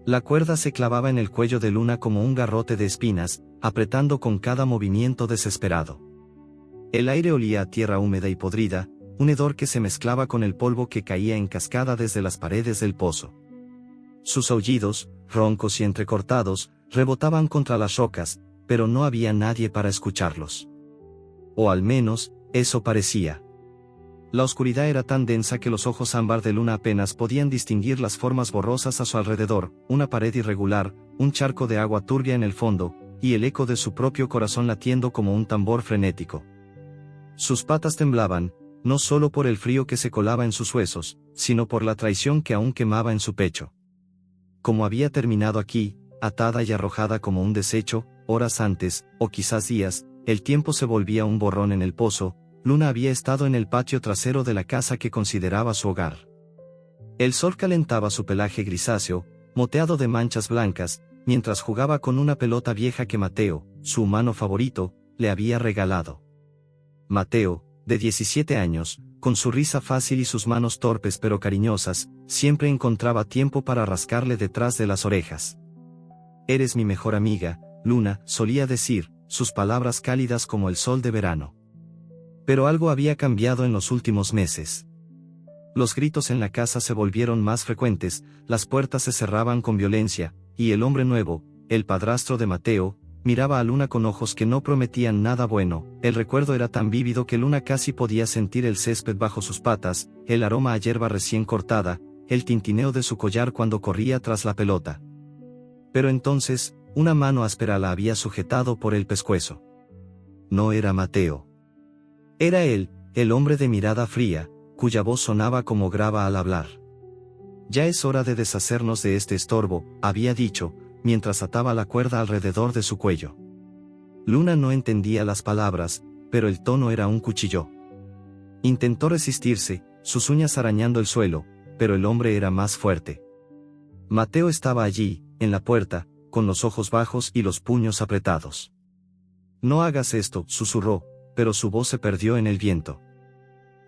La cuerda se clavaba en el cuello de Luna como un garrote de espinas, apretando con cada movimiento desesperado. El aire olía a tierra húmeda y podrida, un hedor que se mezclaba con el polvo que caía en cascada desde las paredes del pozo. Sus aullidos, roncos y entrecortados, rebotaban contra las rocas, pero no había nadie para escucharlos. O al menos, eso parecía. La oscuridad era tan densa que los ojos ámbar de Luna apenas podían distinguir las formas borrosas a su alrededor, una pared irregular, un charco de agua turbia en el fondo, y el eco de su propio corazón latiendo como un tambor frenético. Sus patas temblaban, no solo por el frío que se colaba en sus huesos, sino por la traición que aún quemaba en su pecho. Como había terminado aquí, atada y arrojada como un desecho, horas antes, o quizás días, el tiempo se volvía un borrón en el pozo. Luna había estado en el patio trasero de la casa que consideraba su hogar. El sol calentaba su pelaje grisáceo, moteado de manchas blancas, mientras jugaba con una pelota vieja que Mateo, su humano favorito, le había regalado. Mateo, de 17 años, con su risa fácil y sus manos torpes pero cariñosas, siempre encontraba tiempo para rascarle detrás de las orejas. «Eres mi mejor amiga, Luna», solía decir, sus palabras cálidas como el sol de verano. Pero algo había cambiado en los últimos meses. Los gritos en la casa se volvieron más frecuentes, las puertas se cerraban con violencia, y el hombre nuevo, el padrastro de Mateo, miraba a Luna con ojos que no prometían nada bueno. El recuerdo era tan vívido que Luna casi podía sentir el césped bajo sus patas, el aroma a hierba recién cortada, el tintineo de su collar cuando corría tras la pelota. Pero entonces, una mano áspera la había sujetado por el pescuezo. No era Mateo. Era él, el hombre de mirada fría, cuya voz sonaba como grava al hablar. «Ya es hora de deshacernos de este estorbo», había dicho, mientras ataba la cuerda alrededor de su cuello. Luna no entendía las palabras, pero el tono era un cuchillo. Intentó resistirse, sus uñas arañando el suelo, pero el hombre era más fuerte. Mateo estaba allí, en la puerta, con los ojos bajos y los puños apretados. «No hagas esto», susurró, pero su voz se perdió en el viento.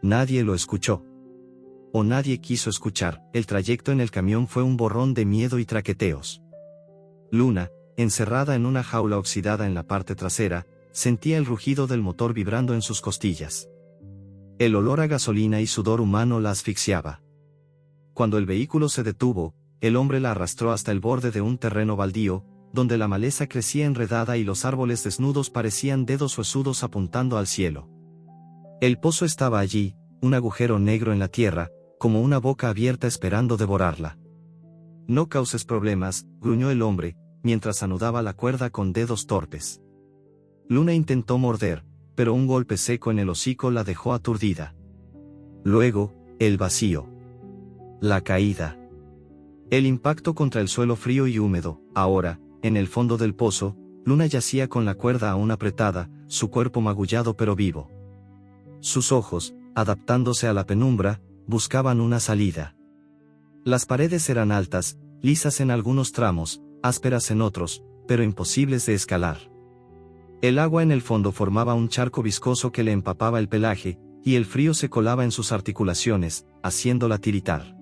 Nadie lo escuchó. O nadie quiso escuchar. El trayecto en el camión fue un borrón de miedo y traqueteos. Luna, encerrada en una jaula oxidada en la parte trasera, sentía el rugido del motor vibrando en sus costillas. El olor a gasolina y sudor humano la asfixiaba. Cuando el vehículo se detuvo, el hombre la arrastró hasta el borde de un terreno baldío, donde la maleza crecía enredada y los árboles desnudos parecían dedos huesudos apuntando al cielo. El pozo estaba allí, un agujero negro en la tierra, como una boca abierta esperando devorarla. «No causes problemas», gruñó el hombre, mientras anudaba la cuerda con dedos torpes. Luna intentó morder, pero un golpe seco en el hocico la dejó aturdida. Luego, el vacío. La caída. El impacto contra el suelo frío y húmedo. Ahora, en el fondo del pozo, Luna yacía con la cuerda aún apretada, su cuerpo magullado pero vivo. Sus ojos, adaptándose a la penumbra, buscaban una salida. Las paredes eran altas, lisas en algunos tramos, ásperas en otros, pero imposibles de escalar. El agua en el fondo formaba un charco viscoso que le empapaba el pelaje, y el frío se colaba en sus articulaciones, haciéndola tiritar.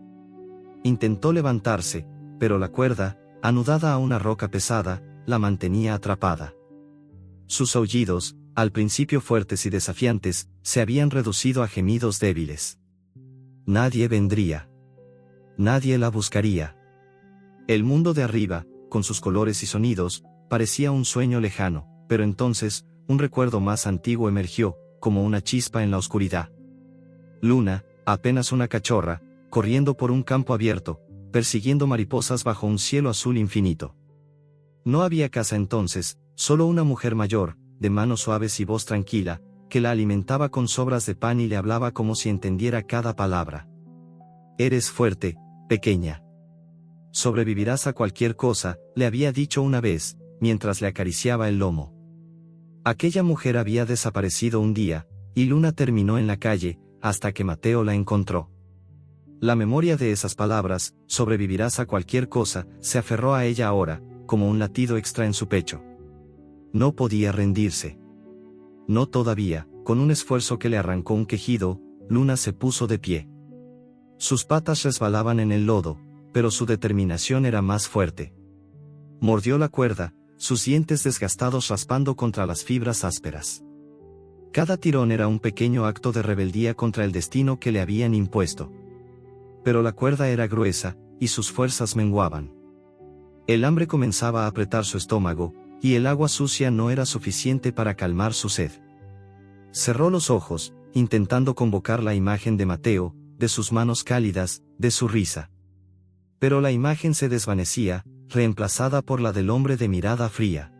Intentó levantarse, pero la cuerda, anudada a una roca pesada, la mantenía atrapada. Sus aullidos, al principio fuertes y desafiantes, se habían reducido a gemidos débiles. Nadie vendría. Nadie la buscaría. El mundo de arriba, con sus colores y sonidos, parecía un sueño lejano, pero entonces, un recuerdo más antiguo emergió, como una chispa en la oscuridad. Luna, apenas una cachorra, corriendo por un campo abierto, persiguiendo mariposas bajo un cielo azul infinito. No había casa entonces, solo una mujer mayor, de manos suaves y voz tranquila, que la alimentaba con sobras de pan y le hablaba como si entendiera cada palabra. «Eres fuerte, pequeña. Sobrevivirás a cualquier cosa», le había dicho una vez, mientras le acariciaba el lomo. Aquella mujer había desaparecido un día, y Luna terminó en la calle, hasta que Mateo la encontró. La memoria de esas palabras, «sobrevivirás a cualquier cosa», se aferró a ella ahora, como un latido extra en su pecho. No podía rendirse. No todavía. Con un esfuerzo que le arrancó un quejido, Luna se puso de pie. Sus patas resbalaban en el lodo, pero su determinación era más fuerte. Mordió la cuerda, sus dientes desgastados raspando contra las fibras ásperas. Cada tirón era un pequeño acto de rebeldía contra el destino que le habían impuesto. Pero la cuerda era gruesa, y sus fuerzas menguaban. El hambre comenzaba a apretar su estómago, y el agua sucia no era suficiente para calmar su sed. Cerró los ojos, intentando convocar la imagen de Mateo, de sus manos cálidas, de su risa. Pero la imagen se desvanecía, reemplazada por la del hombre de mirada fría.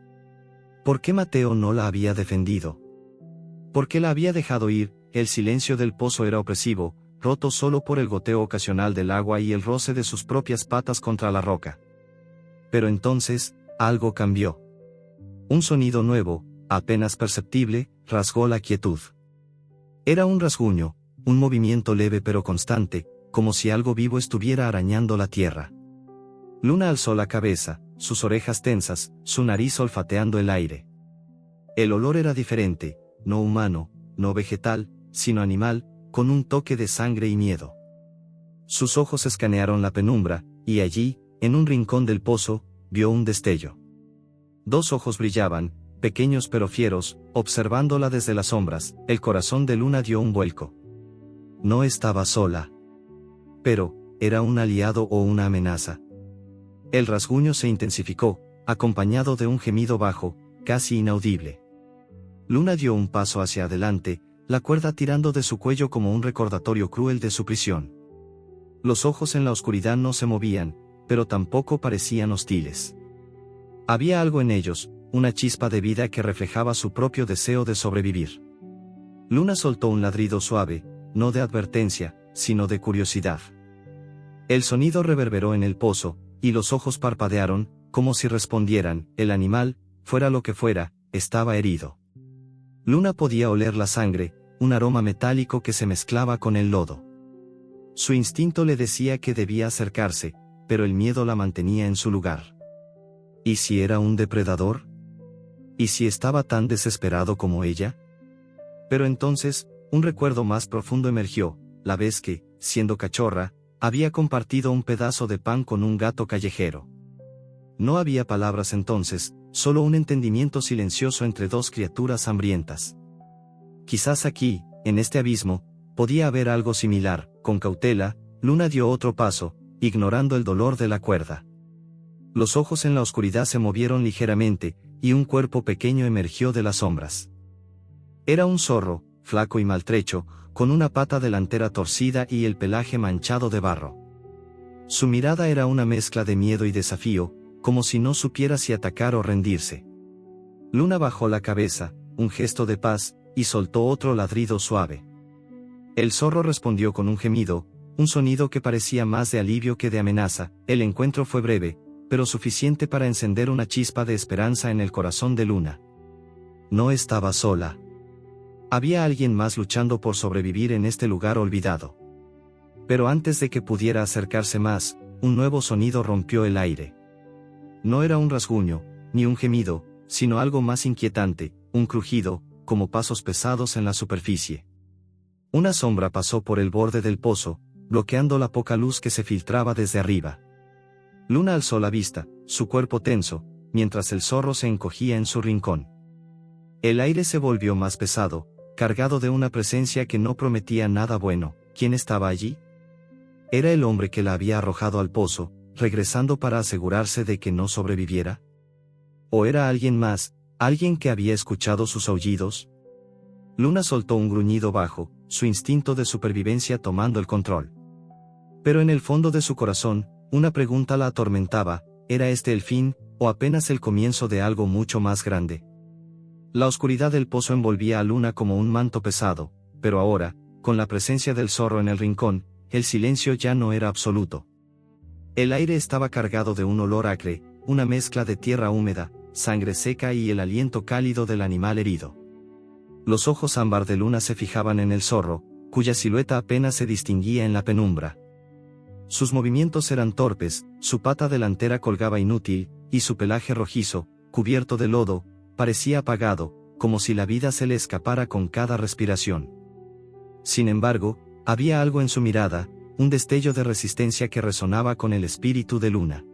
¿Por qué Mateo no la había defendido? ¿Por qué la había dejado ir? El silencio del pozo era opresivo, roto solo por el goteo ocasional del agua y el roce de sus propias patas contra la roca. Pero entonces, algo cambió. Un sonido nuevo, apenas perceptible, rasgó la quietud. Era un rasguño, un movimiento leve pero constante, como si algo vivo estuviera arañando la tierra. Luna alzó la cabeza, sus orejas tensas, su nariz olfateando el aire. El olor era diferente, no humano, no vegetal, sino animal, con un toque de sangre y miedo. Sus ojos escanearon la penumbra, y allí, en un rincón del pozo, vio un destello. Dos ojos brillaban, pequeños pero fieros, observándola desde las sombras. El corazón de Luna dio un vuelco. No estaba sola. Pero, ¿era un aliado o una amenaza? El rasguño se intensificó, acompañado de un gemido bajo, casi inaudible. Luna dio un paso hacia adelante, la cuerda tirando de su cuello como un recordatorio cruel de su prisión. Los ojos en la oscuridad no se movían, pero tampoco parecían hostiles. Había algo en ellos, una chispa de vida que reflejaba su propio deseo de sobrevivir. Luna soltó un ladrido suave, no de advertencia, sino de curiosidad. El sonido reverberó en el pozo, y los ojos parpadearon, como si respondieran. El animal, fuera lo que fuera, estaba herido. Luna podía oler la sangre, un aroma metálico que se mezclaba con el lodo. Su instinto le decía que debía acercarse, pero el miedo la mantenía en su lugar. ¿Y si era un depredador? ¿Y si estaba tan desesperado como ella? Pero entonces, un recuerdo más profundo emergió, la vez que, siendo cachorra, había compartido un pedazo de pan con un gato callejero. No había palabras entonces, solo un entendimiento silencioso entre dos criaturas hambrientas. Quizás aquí, en este abismo, podía haber algo similar. Con cautela, Luna dio otro paso, ignorando el dolor de la cuerda. Los ojos en la oscuridad se movieron ligeramente, y un cuerpo pequeño emergió de las sombras. Era un zorro, flaco y maltrecho, con una pata delantera torcida y el pelaje manchado de barro. Su mirada era una mezcla de miedo y desafío, como si no supiera si atacar o rendirse. Luna bajó la cabeza, un gesto de paz, y soltó otro ladrido suave. El zorro respondió con un gemido, un sonido que parecía más de alivio que de amenaza. El encuentro fue breve, pero suficiente para encender una chispa de esperanza en el corazón de Luna. No estaba sola. Había alguien más luchando por sobrevivir en este lugar olvidado. Pero antes de que pudiera acercarse más, un nuevo sonido rompió el aire. No era un rasguño, ni un gemido, sino algo más inquietante, un crujido, como pasos pesados en la superficie. Una sombra pasó por el borde del pozo, bloqueando la poca luz que se filtraba desde arriba. Luna alzó la vista, su cuerpo tenso, mientras el zorro se encogía en su rincón. El aire se volvió más pesado, cargado de una presencia que no prometía nada bueno. ¿Quién estaba allí? ¿Era el hombre que la había arrojado al pozo, regresando para asegurarse de que no sobreviviera? ¿O era alguien más, alguien que había escuchado sus aullidos? Luna soltó un gruñido bajo, su instinto de supervivencia tomando el control. Pero en el fondo de su corazón, una pregunta la atormentaba: ¿era este el fin, o apenas el comienzo de algo mucho más grande? La oscuridad del pozo envolvía a Luna como un manto pesado, pero ahora, con la presencia del zorro en el rincón, el silencio ya no era absoluto. El aire estaba cargado de un olor acre, una mezcla de tierra húmeda, sangre seca y el aliento cálido del animal herido. Los ojos ámbar de Luna se fijaban en el zorro, cuya silueta apenas se distinguía en la penumbra. Sus movimientos eran torpes, su pata delantera colgaba inútil, y su pelaje rojizo, cubierto de lodo, parecía apagado, como si la vida se le escapara con cada respiración. Sin embargo, había algo en su mirada, un destello de resistencia que resonaba con el espíritu de Luna.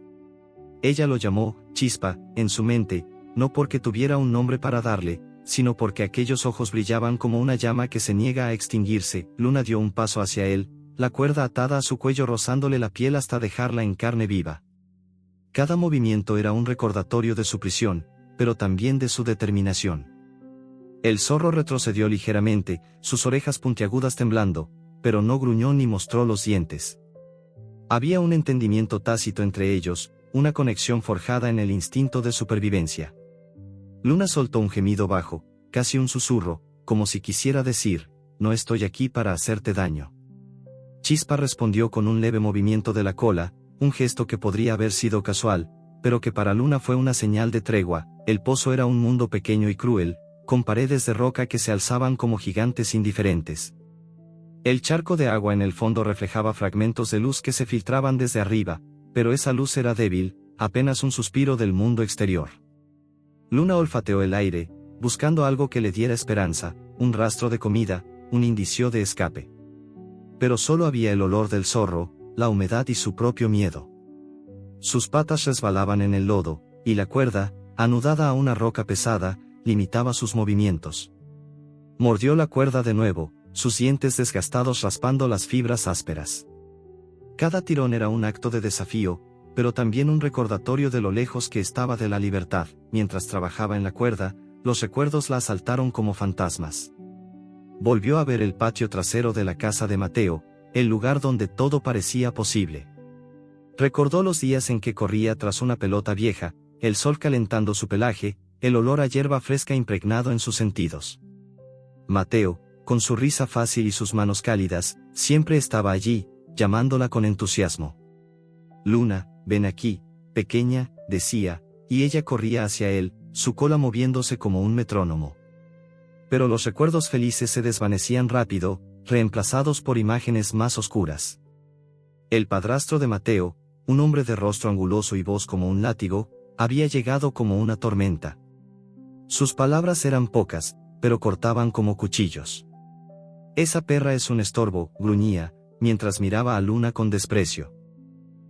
Ella lo llamó Chispa en su mente, no porque tuviera un nombre para darle, sino porque aquellos ojos brillaban como una llama que se niega a extinguirse. Luna dio un paso hacia él, la cuerda atada a su cuello rozándole la piel hasta dejarla en carne viva. Cada movimiento era un recordatorio de su prisión, pero también de su determinación. El zorro retrocedió ligeramente, sus orejas puntiagudas temblando, pero no gruñó ni mostró los dientes. Había un entendimiento tácito entre ellos, una conexión forjada en el instinto de supervivencia. Luna soltó un gemido bajo, casi un susurro, como si quisiera decir, no estoy aquí para hacerte daño. Chispa respondió con un leve movimiento de la cola, un gesto que podría haber sido casual, pero que para Luna fue una señal de tregua. El pozo era un mundo pequeño y cruel, con paredes de roca que se alzaban como gigantes indiferentes. El charco de agua en el fondo reflejaba fragmentos de luz que se filtraban desde arriba, pero esa luz era débil, apenas un suspiro del mundo exterior. Luna olfateó el aire, buscando algo que le diera esperanza, un rastro de comida, un indicio de escape. Pero solo había el olor del zorro, la humedad y su propio miedo. Sus patas resbalaban en el lodo, y la cuerda, anudada a una roca pesada, limitaba sus movimientos. Mordió la cuerda de nuevo, sus dientes desgastados raspando las fibras ásperas. Cada tirón era un acto de desafío, pero también un recordatorio de lo lejos que estaba de la libertad. Mientras trabajaba en la cuerda, los recuerdos la asaltaron como fantasmas. Volvió a ver el patio trasero de la casa de Mateo, el lugar donde todo parecía posible. Recordó los días en que corría tras una pelota vieja, el sol calentando su pelaje, el olor a hierba fresca impregnado en sus sentidos. Mateo, con su risa fácil y sus manos cálidas, siempre estaba allí, llamándola con entusiasmo. Luna, ven aquí, pequeña, decía, y ella corría hacia él, su cola moviéndose como un metrónomo. Pero los recuerdos felices se desvanecían rápido, reemplazados por imágenes más oscuras. El padrastro de Mateo, un hombre de rostro anguloso y voz como un látigo, había llegado como una tormenta. Sus palabras eran pocas, pero cortaban como cuchillos. Esa perra es un estorbo, gruñía, mientras miraba a Luna con desprecio.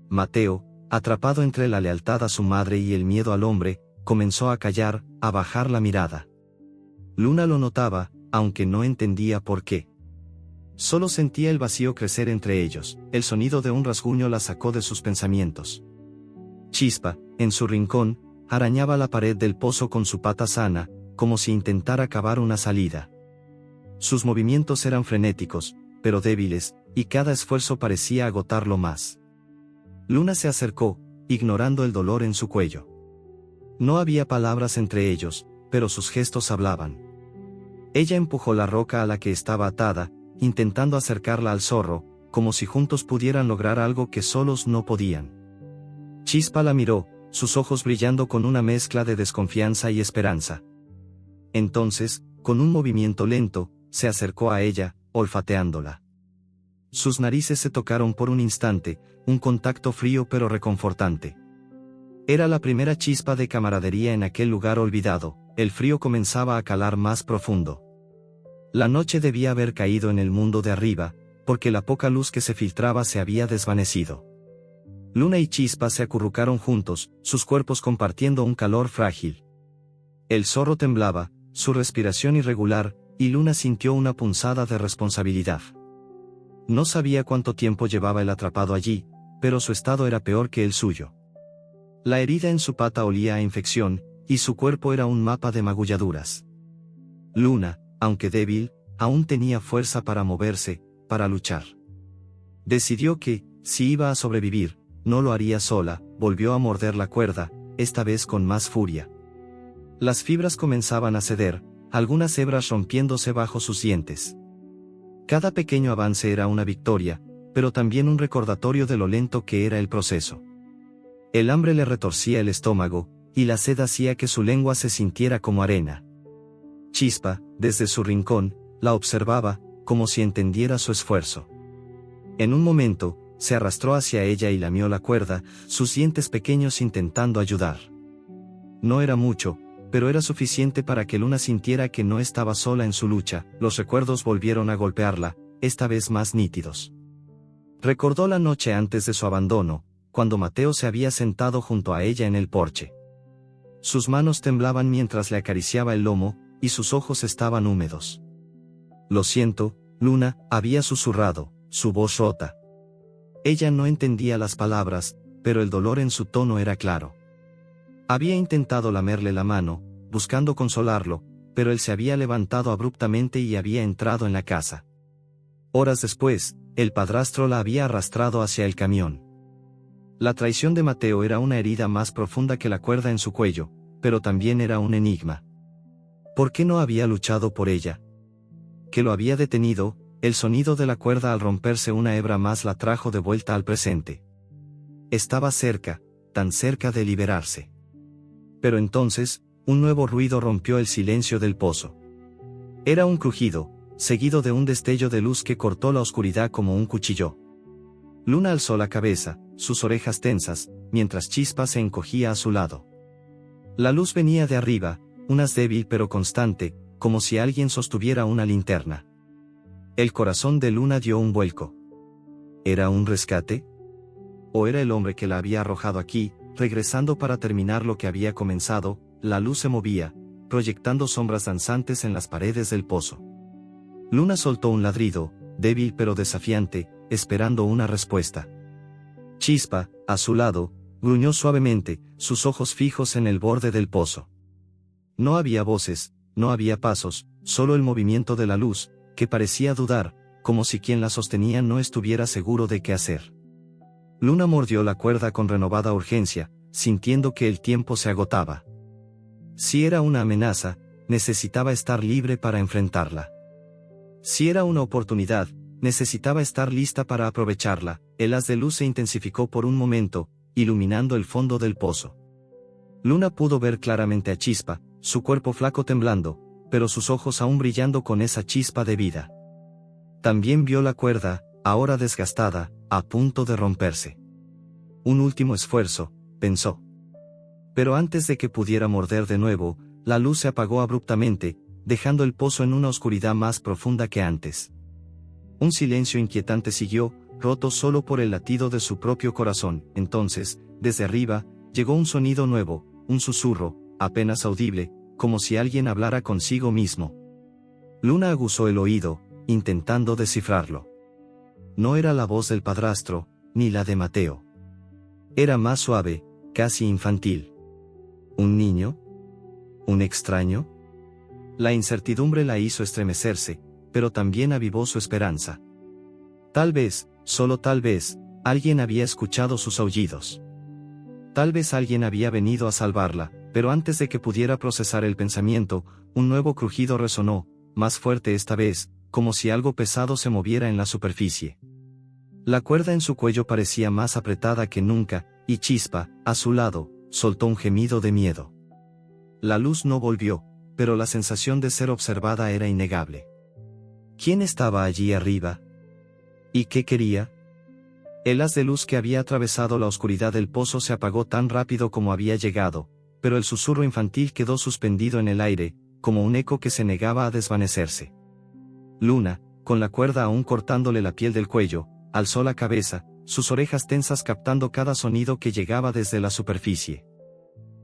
Mateo, atrapado entre la lealtad a su madre y el miedo al hombre, comenzó a callar, a bajar la mirada. Luna lo notaba, aunque no entendía por qué. Solo sentía el vacío crecer entre ellos. El sonido de un rasguño la sacó de sus pensamientos. Chispa, en su rincón, arañaba la pared del pozo con su pata sana, como si intentara cavar una salida. Sus movimientos eran frenéticos, pero débiles, y cada esfuerzo parecía agotarlo más. Luna se acercó, ignorando el dolor en su cuello. No había palabras entre ellos, pero sus gestos hablaban. Ella empujó la roca a la que estaba atada, intentando acercarla al zorro, como si juntos pudieran lograr algo que solos no podían. Chispa la miró, sus ojos brillando con una mezcla de desconfianza y esperanza. Entonces, con un movimiento lento, se acercó a ella, olfateándola. Sus narices se tocaron por un instante, un contacto frío pero reconfortante. Era la primera chispa de camaradería en aquel lugar olvidado. El frío comenzaba a calar más profundo. La noche debía haber caído en el mundo de arriba, porque la poca luz que se filtraba se había desvanecido. Luna y Chispa se acurrucaron juntos, sus cuerpos compartiendo un calor frágil. El zorro temblaba, su respiración irregular, y Luna sintió una punzada de responsabilidad. No sabía cuánto tiempo llevaba el atrapado allí, pero su estado era peor que el suyo. La herida en su pata olía a infección, y su cuerpo era un mapa de magulladuras. Luna, aunque débil, aún tenía fuerza para moverse, para luchar. Decidió que, si iba a sobrevivir, no lo haría sola. Volvió a morder la cuerda, esta vez con más furia. Las fibras comenzaban a ceder, algunas hebras rompiéndose bajo sus dientes. Cada pequeño avance era una victoria, pero también un recordatorio de lo lento que era el proceso. El hambre le retorcía el estómago, y la sed hacía que su lengua se sintiera como arena. Chispa, desde su rincón, la observaba, como si entendiera su esfuerzo. En un momento, se arrastró hacia ella y lamió la cuerda, sus dientes pequeños intentando ayudar. No era mucho, pero era suficiente para que Luna sintiera que no estaba sola en su lucha. Los recuerdos volvieron a golpearla, esta vez más nítidos. Recordó la noche antes de su abandono, cuando Mateo se había sentado junto a ella en el porche. Sus manos temblaban mientras le acariciaba el lomo, y sus ojos estaban húmedos. «Lo siento, Luna», había susurrado, su voz rota. Ella no entendía las palabras, pero el dolor en su tono era claro. Había intentado lamerle la mano, buscando consolarlo, pero él se había levantado abruptamente y había entrado en la casa. Horas después, el padrastro la había arrastrado hacia el camión. La traición de Mateo era una herida más profunda que la cuerda en su cuello, pero también era un enigma. ¿Por qué no había luchado por ella? ¿Qué lo había detenido? El sonido de la cuerda al romperse una hebra más la trajo de vuelta al presente. Estaba cerca, tan cerca de liberarse. Pero entonces, un nuevo ruido rompió el silencio del pozo. Era un crujido, seguido de un destello de luz que cortó la oscuridad como un cuchillo. Luna alzó la cabeza, sus orejas tensas, mientras Chispa se encogía a su lado. La luz venía de arriba, unas débil pero constante, como si alguien sostuviera una linterna. El corazón de Luna dio un vuelco. ¿Era un rescate? ¿O era el hombre que la había arrojado aquí, regresando para terminar lo que había comenzado? La luz se movía, proyectando sombras danzantes en las paredes del pozo. Luna soltó un ladrido, débil pero desafiante, esperando una respuesta. Chispa, a su lado, gruñó suavemente, sus ojos fijos en el borde del pozo. No había voces, no había pasos, solo el movimiento de la luz, que parecía dudar, como si quien la sostenía no estuviera seguro de qué hacer. Luna mordió la cuerda con renovada urgencia, sintiendo que el tiempo se agotaba. Si era una amenaza, necesitaba estar libre para enfrentarla. Si era una oportunidad, necesitaba estar lista para aprovecharla. El haz de luz se intensificó por un momento, iluminando el fondo del pozo. Luna pudo ver claramente a Chispa, su cuerpo flaco temblando, pero sus ojos aún brillando con esa chispa de vida. También vio la cuerda, ahora desgastada, a punto de romperse. Un último esfuerzo, pensó. Pero antes de que pudiera morder de nuevo, la luz se apagó abruptamente, dejando el pozo en una oscuridad más profunda que antes. Un silencio inquietante siguió, roto solo por el latido de su propio corazón. Entonces, desde arriba, llegó un sonido nuevo, un susurro, apenas audible, como si alguien hablara consigo mismo. Luna aguzó el oído, intentando descifrarlo. No era la voz del padrastro, ni la de Mateo. Era más suave, casi infantil. ¿Un niño? ¿Un extraño? La incertidumbre la hizo estremecerse, pero también avivó su esperanza. Tal vez, solo tal vez, alguien había escuchado sus aullidos. Tal vez alguien había venido a salvarla, pero antes de que pudiera procesar el pensamiento, un nuevo crujido resonó, más fuerte esta vez, como si algo pesado se moviera en la superficie. La cuerda en su cuello parecía más apretada que nunca, y Chispa, a su lado, soltó un gemido de miedo. La luz no volvió, pero la sensación de ser observada era innegable. ¿Quién estaba allí arriba? ¿Y qué quería? El haz de luz que había atravesado la oscuridad del pozo se apagó tan rápido como había llegado, pero el susurro infantil quedó suspendido en el aire, como un eco que se negaba a desvanecerse. Luna, con la cuerda aún cortándole la piel del cuello, alzó la cabeza, sus orejas tensas captando cada sonido que llegaba desde la superficie.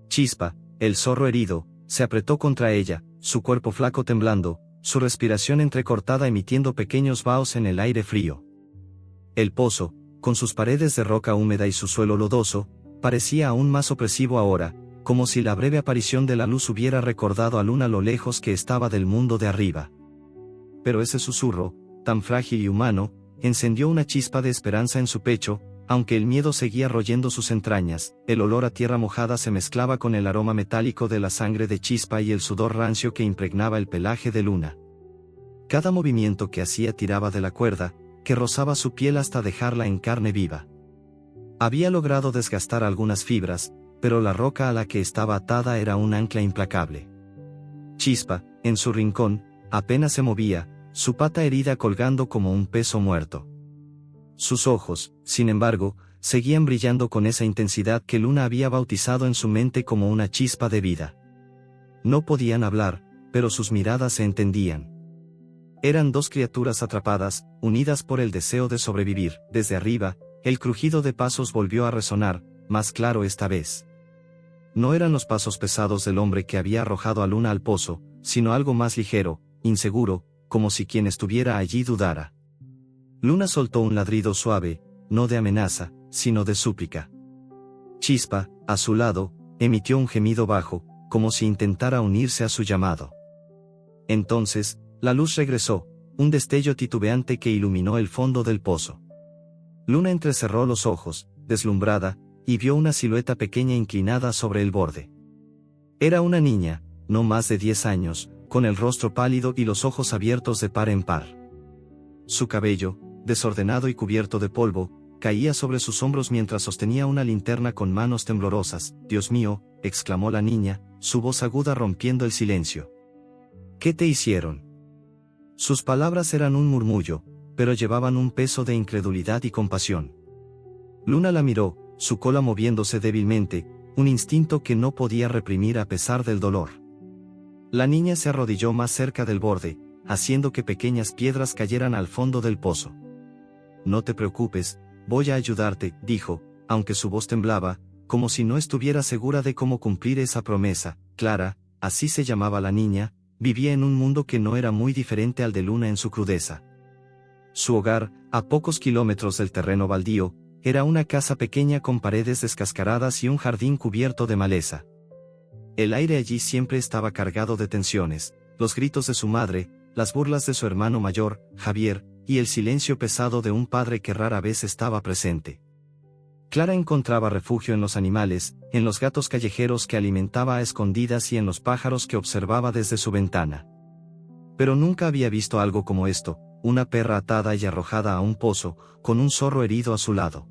Chispa, el zorro herido, se apretó contra ella, su cuerpo flaco temblando, su respiración entrecortada emitiendo pequeños vaos en el aire frío. El pozo, con sus paredes de roca húmeda y su suelo lodoso, parecía aún más opresivo ahora, como si la breve aparición de la luz hubiera recordado a Luna lo lejos que estaba del mundo de arriba. Pero ese susurro, tan frágil y humano, encendió una chispa de esperanza en su pecho, aunque el miedo seguía royendo sus entrañas. El olor a tierra mojada se mezclaba con el aroma metálico de la sangre de Chispa y el sudor rancio que impregnaba el pelaje de Luna. Cada movimiento que hacía tiraba de la cuerda, que rozaba su piel hasta dejarla en carne viva. Había logrado desgastar algunas fibras, pero la roca a la que estaba atada era un ancla implacable. Chispa, en su rincón, apenas se movía, su pata herida colgando como un peso muerto. Sus ojos, sin embargo, seguían brillando con esa intensidad que Luna había bautizado en su mente como una chispa de vida. No podían hablar, pero sus miradas se entendían. Eran dos criaturas atrapadas, unidas por el deseo de sobrevivir. Desde arriba, el crujido de pasos volvió a resonar, más claro esta vez. No eran los pasos pesados del hombre que había arrojado a Luna al pozo, sino algo más ligero, inseguro, como si quien estuviera allí dudara. Luna soltó un ladrido suave, no de amenaza, sino de súplica. Chispa, a su lado, emitió un gemido bajo, como si intentara unirse a su llamado. Entonces, la luz regresó, un destello titubeante que iluminó el fondo del pozo. Luna entrecerró los ojos, deslumbrada, y vio una silueta pequeña inclinada sobre el borde. Era una niña, no más de 10 años, con el rostro pálido y los ojos abiertos de par en par. Su cabello, desordenado y cubierto de polvo, caía sobre sus hombros mientras sostenía una linterna con manos temblorosas. «Dios mío», exclamó la niña, su voz aguda rompiendo el silencio. «¿Qué te hicieron?». Sus palabras eran un murmullo, pero llevaban un peso de incredulidad y compasión. Luna la miró, su cola moviéndose débilmente, un instinto que no podía reprimir a pesar del dolor. La niña se arrodilló más cerca del borde, haciendo que pequeñas piedras cayeran al fondo del pozo. «No te preocupes, voy a ayudarte», dijo, aunque su voz temblaba, como si no estuviera segura de cómo cumplir esa promesa. Clara, así se llamaba la niña, vivía en un mundo que no era muy diferente al de Luna en su crudeza. Su hogar, a pocos kilómetros del terreno baldío, era una casa pequeña con paredes descascaradas y un jardín cubierto de maleza. El aire allí siempre estaba cargado de tensiones, los gritos de su madre, las burlas de su hermano mayor, Javier, y el silencio pesado de un padre que rara vez estaba presente. Clara encontraba refugio en los animales, en los gatos callejeros que alimentaba a escondidas y en los pájaros que observaba desde su ventana. Pero nunca había visto algo como esto, una perra atada y arrojada a un pozo, con un zorro herido a su lado.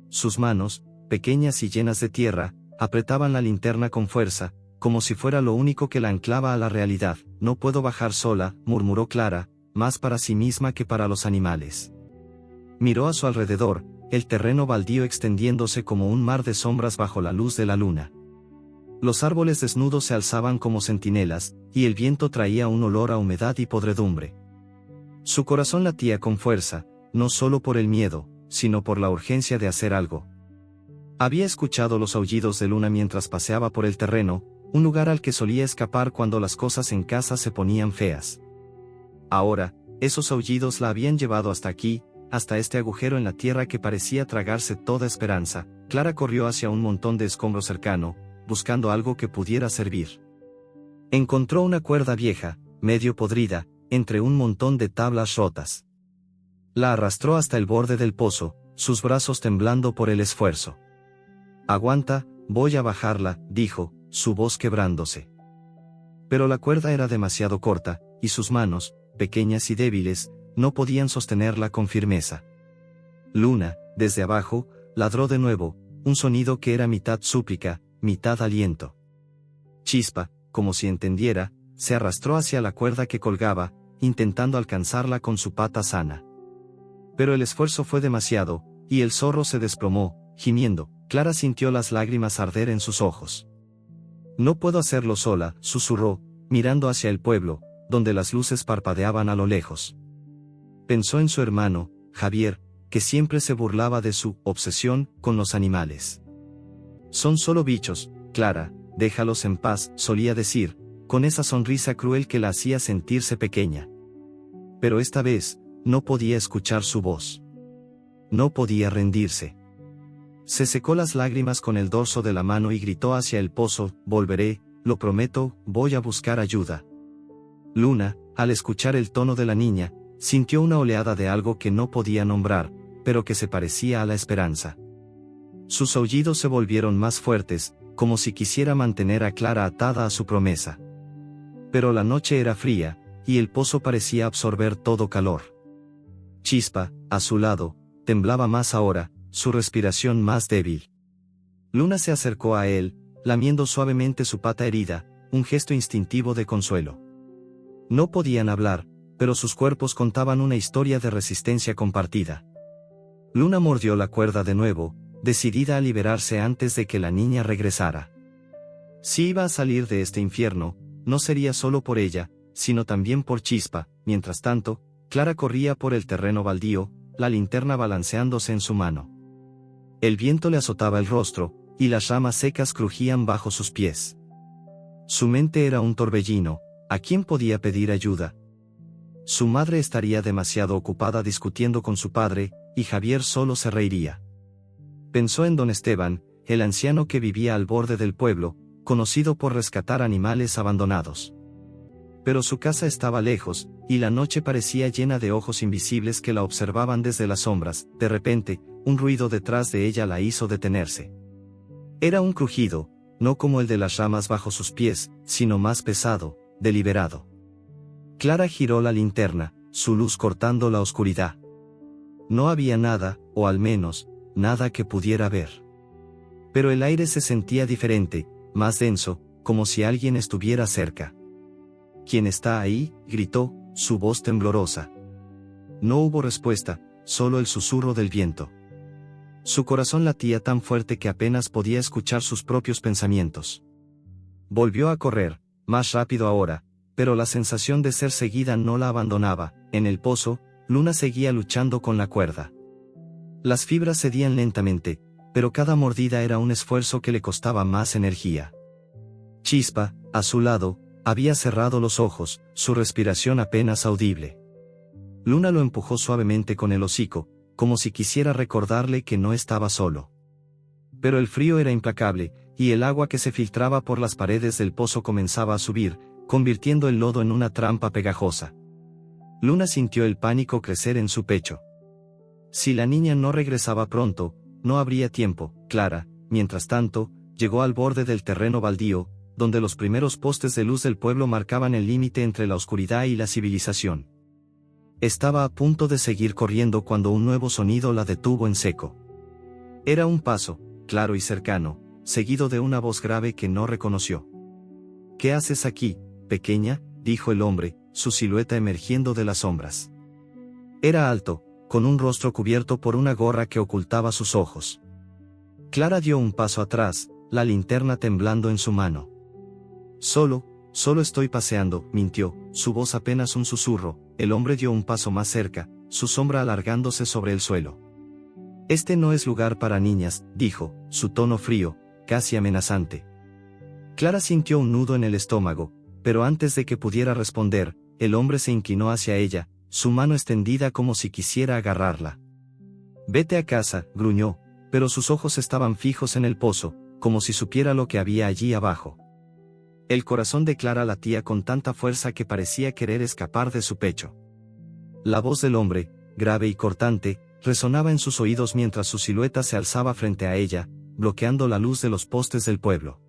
Sus manos, pequeñas y llenas de tierra, apretaban la linterna con fuerza, como si fuera lo único que la anclaba a la realidad. «No puedo bajar sola», murmuró Clara, más para sí misma que para los animales. Miró a su alrededor, el terreno baldío extendiéndose como un mar de sombras bajo la luz de la luna. Los árboles desnudos se alzaban como centinelas, y el viento traía un olor a humedad y podredumbre. Su corazón latía con fuerza, no solo por el miedo, sino por la urgencia de hacer algo. Había escuchado los aullidos de Luna mientras paseaba por el terreno, un lugar al que solía escapar cuando las cosas en casa se ponían feas. Ahora, esos aullidos la habían llevado hasta aquí, hasta este agujero en la tierra que parecía tragarse toda esperanza. Clara corrió hacia un montón de escombros cercano, buscando algo que pudiera servir. Encontró una cuerda vieja, medio podrida, entre un montón de tablas rotas. La arrastró hasta el borde del pozo, sus brazos temblando por el esfuerzo. «Aguanta, voy a bajarla», dijo, su voz quebrándose. Pero la cuerda era demasiado corta, y sus manos, pequeñas y débiles, no podían sostenerla con firmeza. Luna, desde abajo, ladró de nuevo, un sonido que era mitad súplica, mitad aliento. Chispa, como si entendiera, se arrastró hacia la cuerda que colgaba, intentando alcanzarla con su pata sana. Pero el esfuerzo fue demasiado, y el zorro se desplomó, gimiendo. Clara sintió las lágrimas arder en sus ojos. «No puedo hacerlo sola», susurró, mirando hacia el pueblo, donde las luces parpadeaban a lo lejos. Pensó en su hermano, Javier, que siempre se burlaba de su obsesión con los animales. «Son solo bichos, Clara, déjalos en paz», solía decir, con esa sonrisa cruel que la hacía sentirse pequeña. Pero esta vez, no podía escuchar su voz. No podía rendirse. Se secó las lágrimas con el dorso de la mano y gritó hacia el pozo: «Volveré, lo prometo, voy a buscar ayuda». Luna, al escuchar el tono de la niña, sintió una oleada de algo que no podía nombrar, pero que se parecía a la esperanza. Sus aullidos se volvieron más fuertes, como si quisiera mantener a Clara atada a su promesa. Pero la noche era fría, y el pozo parecía absorber todo calor. Chispa, a su lado, temblaba más ahora, su respiración más débil. Luna se acercó a él, lamiendo suavemente su pata herida, un gesto instintivo de consuelo. No podían hablar, pero sus cuerpos contaban una historia de resistencia compartida. Luna mordió la cuerda de nuevo, decidida a liberarse antes de que la niña regresara. Si iba a salir de este infierno, no sería solo por ella, sino también por Chispa. Mientras tanto, Clara corría por el terreno baldío, la linterna balanceándose en su mano. El viento le azotaba el rostro, y las ramas secas crujían bajo sus pies. Su mente era un torbellino. ¿A quién podía pedir ayuda? Su madre estaría demasiado ocupada discutiendo con su padre, y Javier solo se reiría. Pensó en don Esteban, el anciano que vivía al borde del pueblo, conocido por rescatar animales abandonados. Pero su casa estaba lejos, y la noche parecía llena de ojos invisibles que la observaban desde las sombras. De repente, un ruido detrás de ella la hizo detenerse. Era un crujido, no como el de las ramas bajo sus pies, sino más pesado, deliberado. Clara giró la linterna, su luz cortando la oscuridad. No había nada, o al menos, nada que pudiera ver. Pero el aire se sentía diferente, más denso, como si alguien estuviera cerca. ¿Quién está ahí?, gritó, su voz temblorosa. No hubo respuesta, solo el susurro del viento. Su corazón latía tan fuerte que apenas podía escuchar sus propios pensamientos. Volvió a correr, más rápido ahora, pero la sensación de ser seguida no la abandonaba. En el pozo, Luna seguía luchando con la cuerda. Las fibras cedían lentamente, pero cada mordida era un esfuerzo que le costaba más energía. Chispa, a su lado, había cerrado los ojos, su respiración apenas audible. Luna lo empujó suavemente con el hocico, como si quisiera recordarle que no estaba solo. Pero el frío era implacable, y el agua que se filtraba por las paredes del pozo comenzaba a subir, convirtiendo el lodo en una trampa pegajosa. Luna sintió el pánico crecer en su pecho. Si la niña no regresaba pronto, no habría tiempo. Clara, mientras tanto, llegó al borde del terreno baldío, donde los primeros postes de luz del pueblo marcaban el límite entre la oscuridad y la civilización. Estaba a punto de seguir corriendo cuando un nuevo sonido la detuvo en seco. Era un paso, claro y cercano, seguido de una voz grave que no reconoció. «¿Qué haces aquí, pequeña?», dijo el hombre, su silueta emergiendo de las sombras. Era alto, con un rostro cubierto por una gorra que ocultaba sus ojos. Clara dio un paso atrás, la linterna temblando en su mano. Solo estoy paseando», mintió, su voz apenas un susurro. El hombre dio un paso más cerca, su sombra alargándose sobre el suelo. «Este no es lugar para niñas», dijo, su tono frío, casi amenazante. Clara sintió un nudo en el estómago, pero antes de que pudiera responder, el hombre se inclinó hacia ella, su mano extendida como si quisiera agarrarla. «Vete a casa», gruñó, pero sus ojos estaban fijos en el pozo, como si supiera lo que había allí abajo. El corazón de Clara latía con tanta fuerza que parecía querer escapar de su pecho. La voz del hombre, grave y cortante, resonaba en sus oídos mientras su silueta se alzaba frente a ella, bloqueando la luz de los postes del pueblo.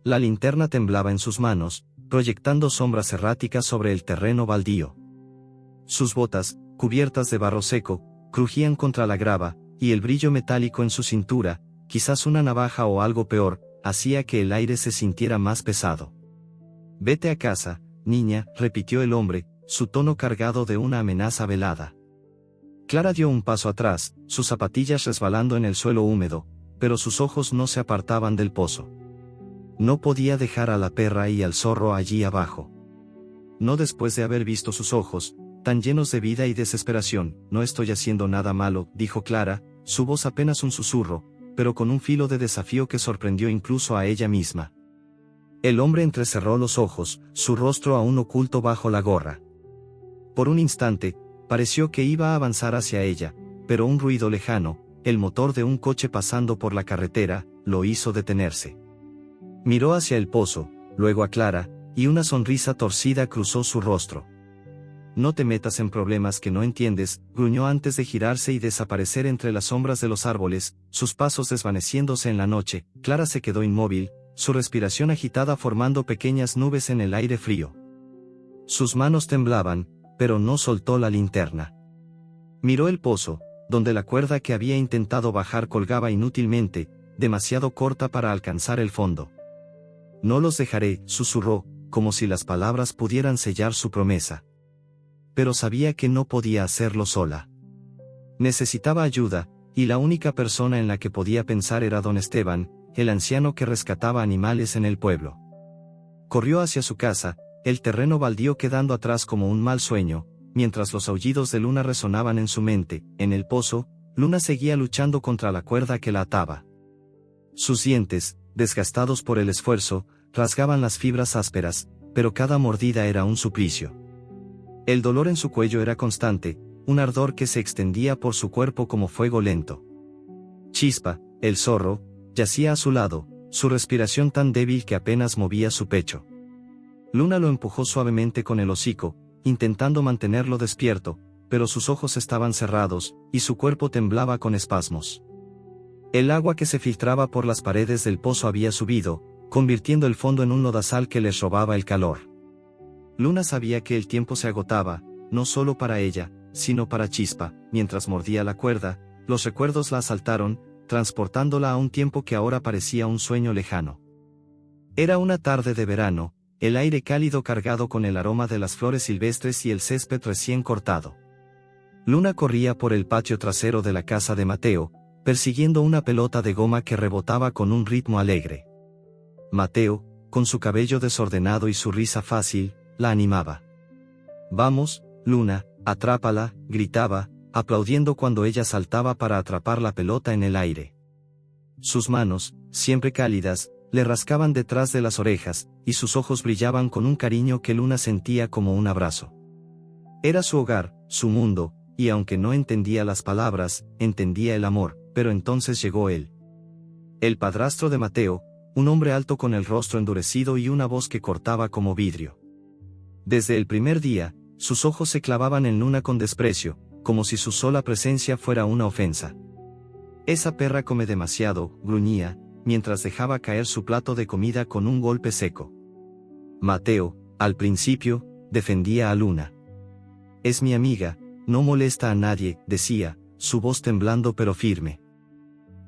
La linterna temblaba en sus manos, proyectando sombras erráticas sobre el terreno baldío. Sus botas, cubiertas de barro seco, crujían contra la grava, y el brillo metálico en su cintura, quizás una navaja o algo peor, hacía que el aire se sintiera más pesado. «Vete a casa, niña», repitió el hombre, su tono cargado de una amenaza velada. Clara dio un paso atrás, sus zapatillas resbalando en el suelo húmedo, pero sus ojos no se apartaban del pozo. No podía dejar a la perra y al zorro allí abajo. No después de haber visto sus ojos, tan llenos de vida y desesperación. «No estoy haciendo nada malo», dijo Clara, su voz apenas un susurro, pero con un filo de desafío que sorprendió incluso a ella misma. El hombre entrecerró los ojos, su rostro aún oculto bajo la gorra. Por un instante, pareció que iba a avanzar hacia ella, pero un ruido lejano, el motor de un coche pasando por la carretera, lo hizo detenerse. Miró hacia el pozo, luego a Clara, y una sonrisa torcida cruzó su rostro. «No te metas en problemas que no entiendes», gruñó antes de girarse y desaparecer entre las sombras de los árboles, sus pasos desvaneciéndose en la noche. Clara se quedó inmóvil, su respiración agitada formando pequeñas nubes en el aire frío. Sus manos temblaban, pero no soltó la linterna. Miró el pozo, donde la cuerda que había intentado bajar colgaba inútilmente, demasiado corta para alcanzar el fondo. «No los dejaré», susurró, como si las palabras pudieran sellar su promesa. Pero sabía que no podía hacerlo sola. Necesitaba ayuda, y la única persona en la que podía pensar era don Esteban, el anciano que rescataba animales en el pueblo. Corrió hacia su casa, el terreno baldío quedando atrás como un mal sueño, mientras los aullidos de Luna resonaban en su mente. En el pozo, Luna seguía luchando contra la cuerda que la ataba. Sus dientes, desgastados por el esfuerzo, rasgaban las fibras ásperas, pero cada mordida era un suplicio. El dolor en su cuello era constante, un ardor que se extendía por su cuerpo como fuego lento. Chispa, el zorro, yacía a su lado, su respiración tan débil que apenas movía su pecho. Luna lo empujó suavemente con el hocico, intentando mantenerlo despierto, pero sus ojos estaban cerrados, y su cuerpo temblaba con espasmos. El agua que se filtraba por las paredes del pozo había subido, convirtiendo el fondo en un lodazal que les robaba el calor. Luna sabía que el tiempo se agotaba, no solo para ella, sino para Chispa. Mientras mordía la cuerda, los recuerdos la asaltaron, transportándola a un tiempo que ahora parecía un sueño lejano. Era una tarde de verano, el aire cálido cargado con el aroma de las flores silvestres y el césped recién cortado. Luna corría por el patio trasero de la casa de Mateo, persiguiendo una pelota de goma que rebotaba con un ritmo alegre. Mateo, con su cabello desordenado y su risa fácil, la animaba. «Vamos, Luna, atrápala», gritaba, aplaudiendo cuando ella saltaba para atrapar la pelota en el aire. Sus manos, siempre cálidas, le rascaban detrás de las orejas, y sus ojos brillaban con un cariño que Luna sentía como un abrazo. Era su hogar, su mundo, y aunque no entendía las palabras, entendía el amor. Pero entonces llegó él. El padrastro de Mateo, un hombre alto con el rostro endurecido y una voz que cortaba como vidrio. Desde el primer día, sus ojos se clavaban en Luna con desprecio, como si su sola presencia fuera una ofensa. «Esa perra come demasiado», gruñía, mientras dejaba caer su plato de comida con un golpe seco. Mateo, al principio, defendía a Luna. «Es mi amiga, no molesta a nadie», decía, su voz temblando pero firme.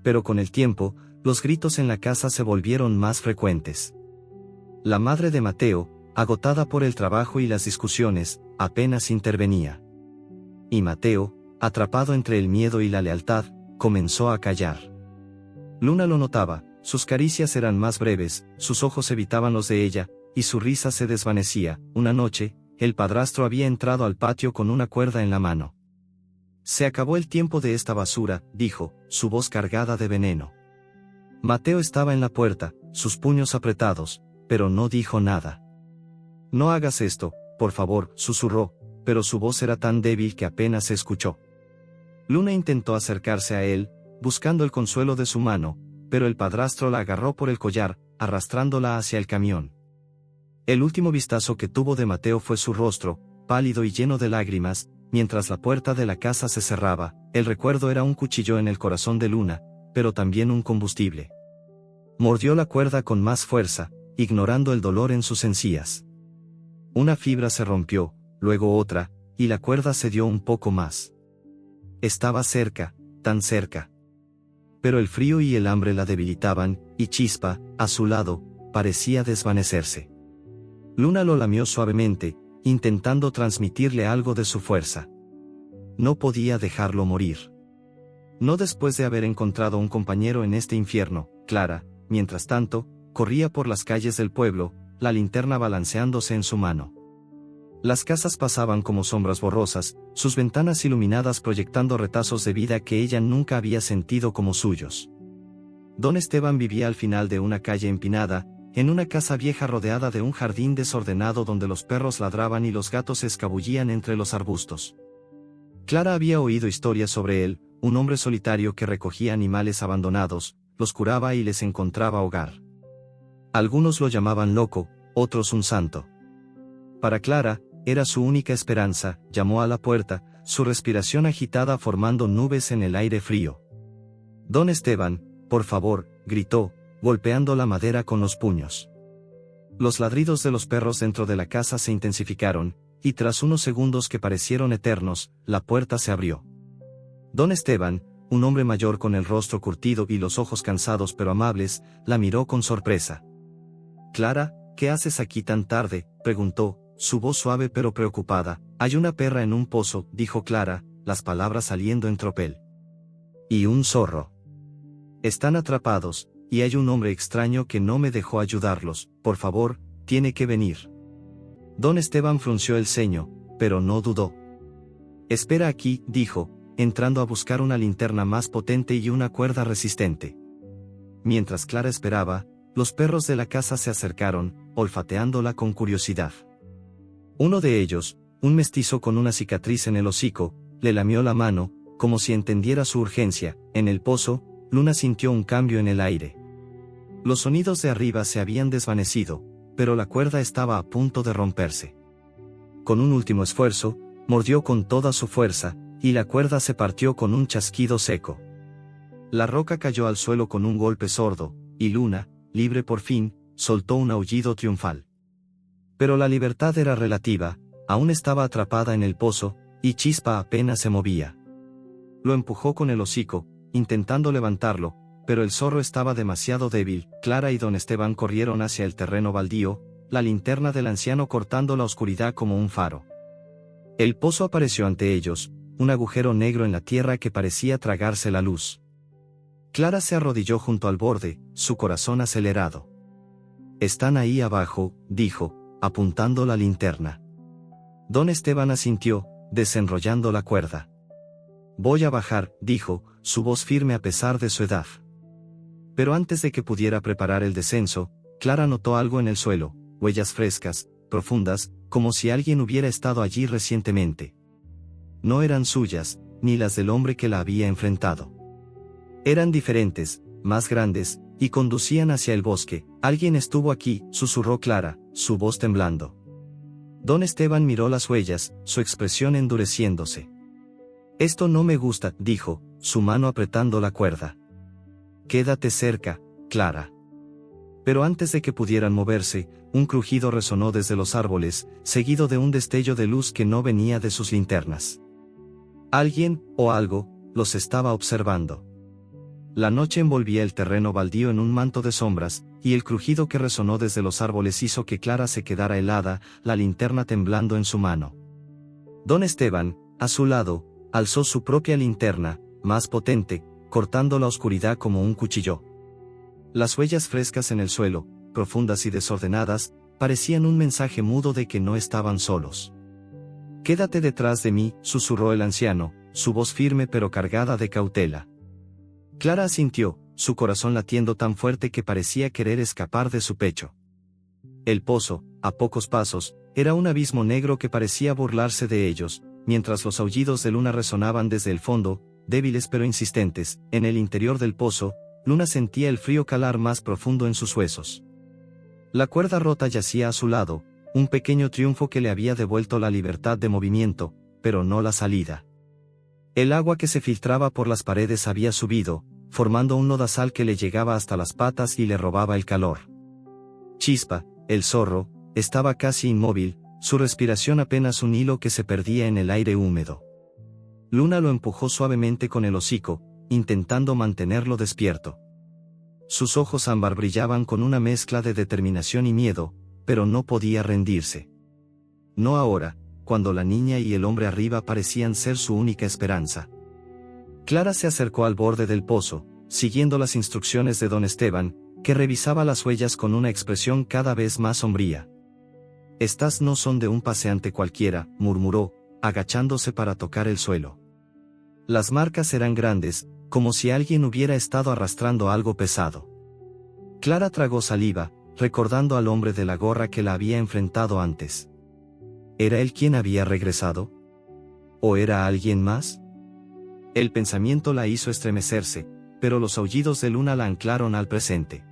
Pero con el tiempo, los gritos en la casa se volvieron más frecuentes. La madre de Mateo, agotada por el trabajo y las discusiones, apenas intervenía. Y Mateo, atrapado entre el miedo y la lealtad, comenzó a callar. Luna lo notaba, sus caricias eran más breves, sus ojos evitaban los de ella, y su risa se desvanecía. Una noche, el padrastro había entrado al patio con una cuerda en la mano. «Se acabó el tiempo de esta basura», dijo, su voz cargada de veneno. Mateo estaba en la puerta, sus puños apretados, pero no dijo nada. «No hagas esto, por favor», susurró, pero su voz era tan débil que apenas se escuchó. Luna intentó acercarse a él, buscando el consuelo de su mano, pero el padrastro la agarró por el collar, arrastrándola hacia el camión. El último vistazo que tuvo de Mateo fue su rostro, pálido y lleno de lágrimas. Mientras la puerta de la casa se cerraba, el recuerdo era un cuchillo en el corazón de Luna, pero también un combustible. Mordió la cuerda con más fuerza, ignorando el dolor en sus encías. Una fibra se rompió, luego otra, y la cuerda cedió un poco más. Estaba cerca, tan cerca. Pero el frío y el hambre la debilitaban, y Chispa, a su lado, parecía desvanecerse. Luna lo lamió suavemente, intentando transmitirle algo de su fuerza. No podía dejarlo morir. No después de haber encontrado un compañero en este infierno. Clara, mientras tanto, corría por las calles del pueblo, la linterna balanceándose en su mano. Las casas pasaban como sombras borrosas, sus ventanas iluminadas proyectando retazos de vida que ella nunca había sentido como suyos. Don Esteban vivía al final de una calle empinada, en una casa vieja rodeada de un jardín desordenado donde los perros ladraban y los gatos se escabullían entre los arbustos. Clara había oído historias sobre él, un hombre solitario que recogía animales abandonados, los curaba y les encontraba hogar. Algunos lo llamaban loco, otros un santo. Para Clara, era su única esperanza. Llamó a la puerta, su respiración agitada formando nubes en el aire frío. «Don Esteban, por favor», gritó, golpeando la madera con los puños. Los ladridos de los perros dentro de la casa se intensificaron, y tras unos segundos que parecieron eternos, la puerta se abrió. Don Esteban, un hombre mayor con el rostro curtido y los ojos cansados pero amables, la miró con sorpresa. «Clara, ¿qué haces aquí tan tarde?», preguntó, su voz suave pero preocupada. «Hay una perra en un pozo», dijo Clara, las palabras saliendo en tropel. «Y un zorro. Están atrapados, y hay un hombre extraño que no me dejó ayudarlos. Por favor, tiene que venir». Don Esteban frunció el ceño, pero no dudó. Espera aquí, dijo, entrando a buscar una linterna más potente y una cuerda resistente. Mientras Clara esperaba, los perros de la casa se acercaron, olfateándola con curiosidad. Uno de ellos, un mestizo con una cicatriz en el hocico, le lamió la mano, como si entendiera su urgencia. En el pozo, Luna sintió un cambio en el aire. Los sonidos de arriba se habían desvanecido, pero la cuerda estaba a punto de romperse. Con un último esfuerzo, mordió con toda su fuerza, y la cuerda se partió con un chasquido seco. La roca cayó al suelo con un golpe sordo, y Luna, libre por fin, soltó un aullido triunfal. Pero la libertad era relativa, aún estaba atrapada en el pozo, y Chispa apenas se movía. Lo empujó con el hocico, intentando levantarlo, pero el zorro estaba demasiado débil. Clara y don Esteban corrieron hacia el terreno baldío, la linterna del anciano cortando la oscuridad como un faro. El pozo apareció ante ellos, un agujero negro en la tierra que parecía tragarse la luz. Clara se arrodilló junto al borde, su corazón acelerado. «Están ahí abajo», dijo, apuntando la linterna. Don Esteban asintió, desenrollando la cuerda. «Voy a bajar», dijo, su voz firme a pesar de su edad. Pero antes de que pudiera preparar el descenso, Clara notó algo en el suelo, huellas frescas, profundas, como si alguien hubiera estado allí recientemente. No eran suyas, ni las del hombre que la había enfrentado. Eran diferentes, más grandes, y conducían hacia el bosque. «Alguien estuvo aquí», susurró Clara, su voz temblando. Don Esteban miró las huellas, su expresión endureciéndose. «Esto no me gusta», dijo, su mano apretando la cuerda. «Quédate cerca, Clara». Pero antes de que pudieran moverse, un crujido resonó desde los árboles, seguido de un destello de luz que no venía de sus linternas. Alguien, o algo, los estaba observando. La noche envolvía el terreno baldío en un manto de sombras, y el crujido que resonó desde los árboles hizo que Clara se quedara helada, la linterna temblando en su mano. Don Esteban, a su lado, alzó su propia linterna, más potente, cortando la oscuridad como un cuchillo. Las huellas frescas en el suelo, profundas y desordenadas, parecían un mensaje mudo de que no estaban solos. «Quédate detrás de mí», susurró el anciano, su voz firme pero cargada de cautela. Clara asintió, su corazón latiendo tan fuerte que parecía querer escapar de su pecho. El pozo, a pocos pasos, era un abismo negro que parecía burlarse de ellos, mientras los aullidos de Luna resonaban desde el fondo, débiles pero insistentes. En el interior del pozo, Luna sentía el frío calar más profundo en sus huesos. La cuerda rota yacía a su lado, un pequeño triunfo que le había devuelto la libertad de movimiento, pero no la salida. El agua que se filtraba por las paredes había subido, formando un lodazal que le llegaba hasta las patas y le robaba el calor. Chispa, el zorro, estaba casi inmóvil, su respiración apenas un hilo que se perdía en el aire húmedo. Luna lo empujó suavemente con el hocico, intentando mantenerlo despierto. Sus ojos ámbar brillaban con una mezcla de determinación y miedo, pero no podía rendirse. No ahora, cuando la niña y el hombre arriba parecían ser su única esperanza. Clara se acercó al borde del pozo, siguiendo las instrucciones de don Esteban, que revisaba las huellas con una expresión cada vez más sombría. «Estas no son de un paseante cualquiera», murmuró, agachándose para tocar el suelo. Las marcas eran grandes, como si alguien hubiera estado arrastrando algo pesado. Clara tragó saliva, recordando al hombre de la gorra que la había enfrentado antes. ¿Era él quien había regresado? ¿O era alguien más? El pensamiento la hizo estremecerse, pero los aullidos de Luna la anclaron al presente.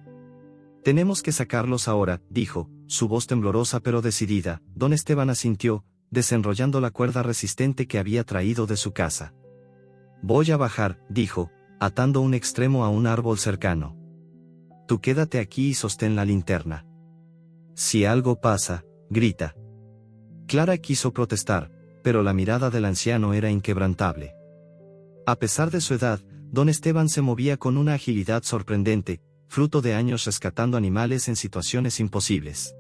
«Tenemos que sacarlos ahora», dijo, su voz temblorosa pero decidida. Don Esteban asintió, desenrollando la cuerda resistente que había traído de su casa. «Voy a bajar», dijo, atando un extremo a un árbol cercano. «Tú quédate aquí y sostén la linterna. Si algo pasa, grita». Clara quiso protestar, pero la mirada del anciano era inquebrantable. A pesar de su edad, don Esteban se movía con una agilidad sorprendente, fruto de años rescatando animales en situaciones imposibles.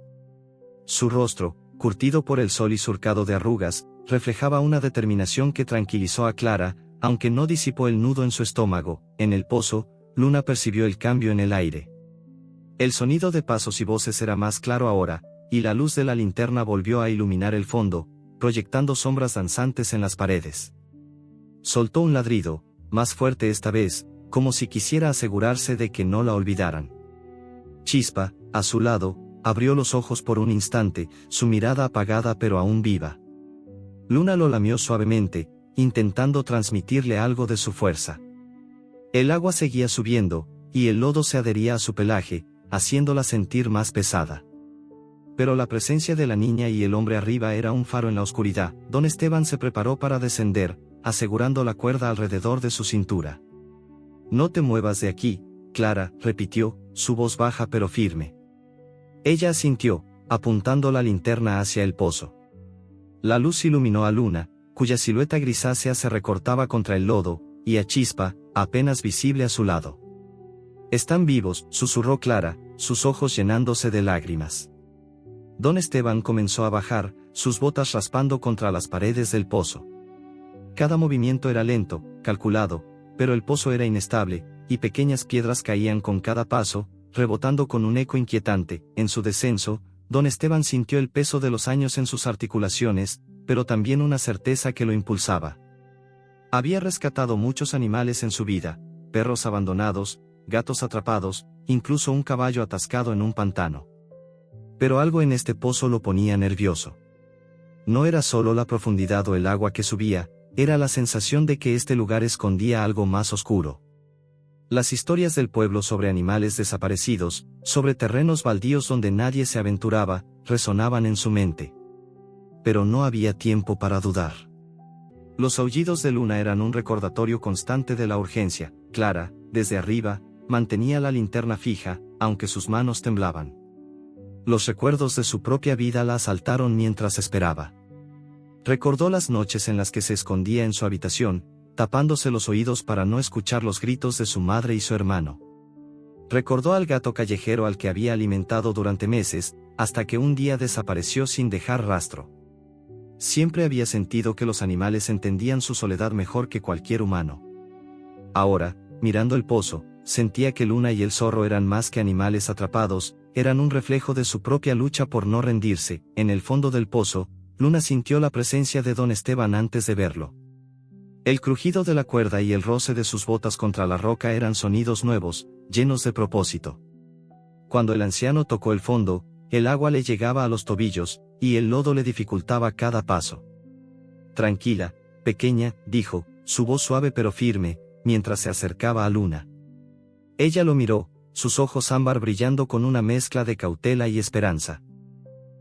Su rostro, curtido por el sol y surcado de arrugas, reflejaba una determinación que tranquilizó a Clara, aunque no disipó el nudo en su estómago. En el pozo, Luna percibió el cambio en el aire. El sonido de pasos y voces era más claro ahora, y la luz de la linterna volvió a iluminar el fondo, proyectando sombras danzantes en las paredes. Soltó un ladrido, más fuerte esta vez, como si quisiera asegurarse de que no la olvidaran. Chispa, a su lado, abrió los ojos por un instante, su mirada apagada pero aún viva. Luna lo lamió suavemente, intentando transmitirle algo de su fuerza. El agua seguía subiendo, y el lodo se adhería a su pelaje, haciéndola sentir más pesada. Pero la presencia de la niña y el hombre arriba era un faro en la oscuridad. Don Esteban se preparó para descender, asegurando la cuerda alrededor de su cintura. «No te muevas de aquí, Clara», repitió, su voz baja pero firme. Ella asintió, apuntando la linterna hacia el pozo. La luz iluminó a Luna, cuya silueta grisácea se recortaba contra el lodo, y a Chispa, apenas visible a su lado. «Están vivos», susurró Clara, sus ojos llenándose de lágrimas. Don Esteban comenzó a bajar, sus botas raspando contra las paredes del pozo. Cada movimiento era lento, calculado, pero el pozo era inestable, y pequeñas piedras caían con cada paso, rebotando con un eco inquietante. En su descenso, Don Esteban sintió el peso de los años en sus articulaciones, pero también una certeza que lo impulsaba. Había rescatado muchos animales en su vida, perros abandonados, gatos atrapados, incluso un caballo atascado en un pantano. Pero algo en este pozo lo ponía nervioso. No era solo la profundidad o el agua que subía, era la sensación de que este lugar escondía algo más oscuro. Las historias del pueblo sobre animales desaparecidos, sobre terrenos baldíos donde nadie se aventuraba, resonaban en su mente. Pero no había tiempo para dudar. Los aullidos de Luna eran un recordatorio constante de la urgencia. Clara, desde arriba, mantenía la linterna fija, aunque sus manos temblaban. Los recuerdos de su propia vida la asaltaron mientras esperaba. Recordó las noches en las que se escondía en su habitación, tapándose los oídos para no escuchar los gritos de su madre y su hermano. Recordó al gato callejero al que había alimentado durante meses, hasta que un día desapareció sin dejar rastro. Siempre había sentido que los animales entendían su soledad mejor que cualquier humano. Ahora, mirando el pozo, sentía que Luna y el zorro eran más que animales atrapados, eran un reflejo de su propia lucha por no rendirse. En el fondo del pozo, Luna sintió la presencia de Don Esteban antes de verlo. El crujido de la cuerda y el roce de sus botas contra la roca eran sonidos nuevos, llenos de propósito. Cuando el anciano tocó el fondo, el agua le llegaba a los tobillos, y el lodo le dificultaba cada paso. «Tranquila, pequeña», dijo, su voz suave pero firme, mientras se acercaba a Luna. Ella lo miró, sus ojos ámbar brillando con una mezcla de cautela y esperanza.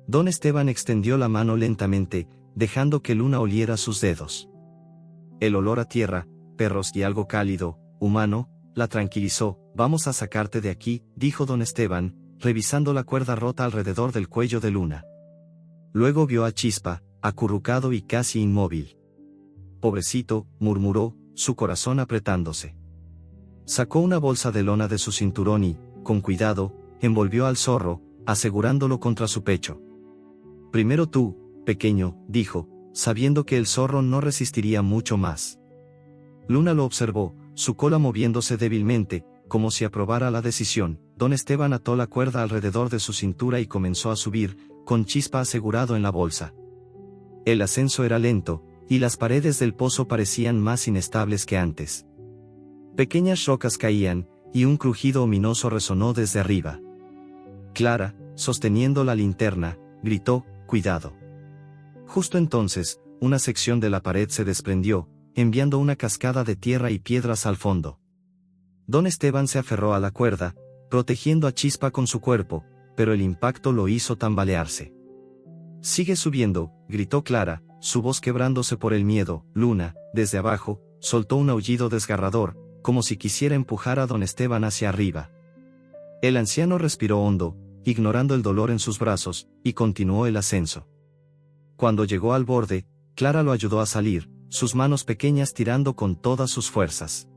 Don Esteban extendió la mano lentamente, dejando que Luna oliera sus dedos. El olor a tierra, perros y algo cálido, humano, la tranquilizó. «Vamos a sacarte de aquí», dijo Don Esteban, revisando la cuerda rota alrededor del cuello de Luna. Luego vio a Chispa, acurrucado y casi inmóvil. «Pobrecito», murmuró, su corazón apretándose. Sacó una bolsa de lona de su cinturón y, con cuidado, envolvió al zorro, asegurándolo contra su pecho. «Primero tú, pequeño», dijo, sabiendo que el zorro no resistiría mucho más. Luna lo observó, su cola moviéndose débilmente, como si aprobara la decisión. Don Esteban ató la cuerda alrededor de su cintura y comenzó a subir, con Chispa asegurado en la bolsa. El ascenso era lento, y las paredes del pozo parecían más inestables que antes. Pequeñas rocas caían, y un crujido ominoso resonó desde arriba. Clara, sosteniendo la linterna, gritó: «Cuidado». Justo entonces, una sección de la pared se desprendió, enviando una cascada de tierra y piedras al fondo. Don Esteban se aferró a la cuerda, protegiendo a Chispa con su cuerpo, pero el impacto lo hizo tambalearse. «Sigue subiendo», gritó Clara, su voz quebrándose por el miedo. Luna, desde abajo, soltó un aullido desgarrador, como si quisiera empujar a Don Esteban hacia arriba. El anciano respiró hondo, ignorando el dolor en sus brazos, y continuó el ascenso. Cuando llegó al borde, Clara lo ayudó a salir, sus manos pequeñas tirando con todas sus fuerzas.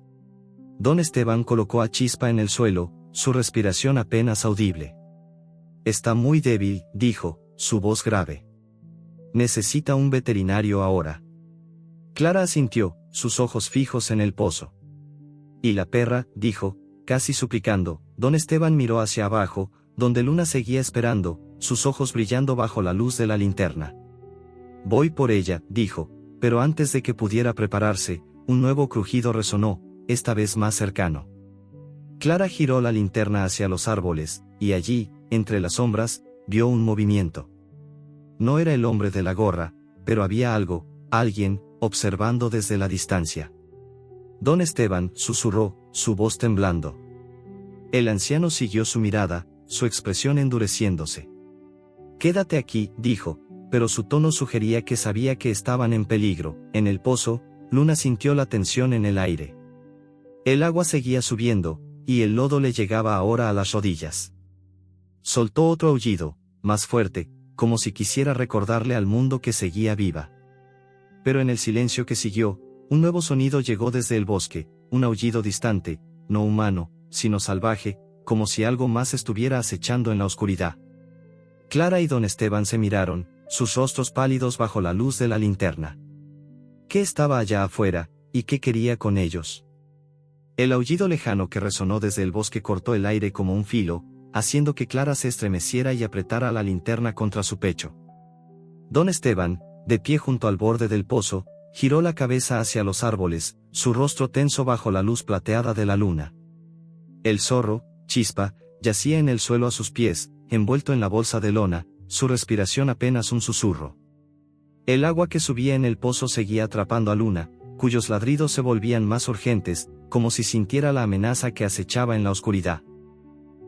Don Esteban colocó a Chispa en el suelo, su respiración apenas audible. «Está muy débil», dijo, su voz grave. «Necesita un veterinario ahora». Clara asintió, sus ojos fijos en el pozo. «¿Y la perra?», dijo, casi suplicando. Don Esteban miró hacia abajo, donde Luna seguía esperando, sus ojos brillando bajo la luz de la linterna. Voy por ella, dijo, pero antes de que pudiera prepararse, un nuevo crujido resonó, esta vez más cercano. Clara giró la linterna hacia los árboles, y allí, entre las sombras, vio un movimiento. No era el hombre de la gorra, pero había algo, alguien, observando desde la distancia. Don Esteban, susurró, su voz temblando. El anciano siguió su mirada, su expresión endureciéndose. Quédate aquí, dijo, pero su tono sugería que sabía que estaban en peligro. En el pozo, Luna sintió la tensión en el aire. El agua seguía subiendo, y el lodo le llegaba ahora a las rodillas. Soltó otro aullido, más fuerte, como si quisiera recordarle al mundo que seguía viva. Pero en el silencio que siguió, un nuevo sonido llegó desde el bosque, un aullido distante, no humano, sino salvaje, como si algo más estuviera acechando en la oscuridad. Clara y don Esteban se miraron, sus rostros pálidos bajo la luz de la linterna. ¿Qué estaba allá afuera, y qué quería con ellos? El aullido lejano que resonó desde el bosque cortó el aire como un filo, haciendo que Clara se estremeciera y apretara la linterna contra su pecho. Don Esteban, de pie junto al borde del pozo, giró la cabeza hacia los árboles, su rostro tenso bajo la luz plateada de la luna. El zorro, Chispa, yacía en el suelo a sus pies, envuelto en la bolsa de lona, su respiración apenas un susurro. El agua que subía en el pozo seguía atrapando a Luna, cuyos ladridos se volvían más urgentes, como si sintiera la amenaza que acechaba en la oscuridad.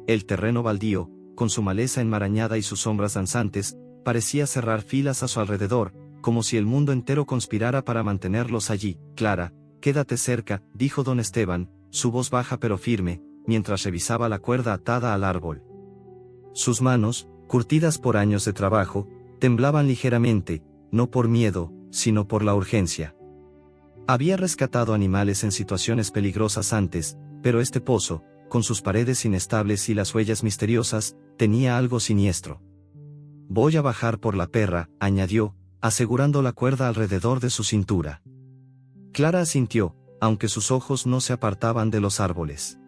El terreno baldío, con su maleza enmarañada y sus sombras danzantes, parecía cerrar filas a su alrededor, como si el mundo entero conspirara para mantenerlos allí. Clara, quédate cerca, dijo don Esteban, su voz baja pero firme, mientras revisaba la cuerda atada al árbol. Sus manos, curtidas por años de trabajo, temblaban ligeramente, no por miedo, sino por la urgencia. Había rescatado animales en situaciones peligrosas antes, pero este pozo, con sus paredes inestables y las huellas misteriosas, tenía algo siniestro. Voy a bajar por la perra, añadió, asegurando la cuerda alrededor de su cintura. Clara asintió, aunque sus ojos no se apartaban de los árboles.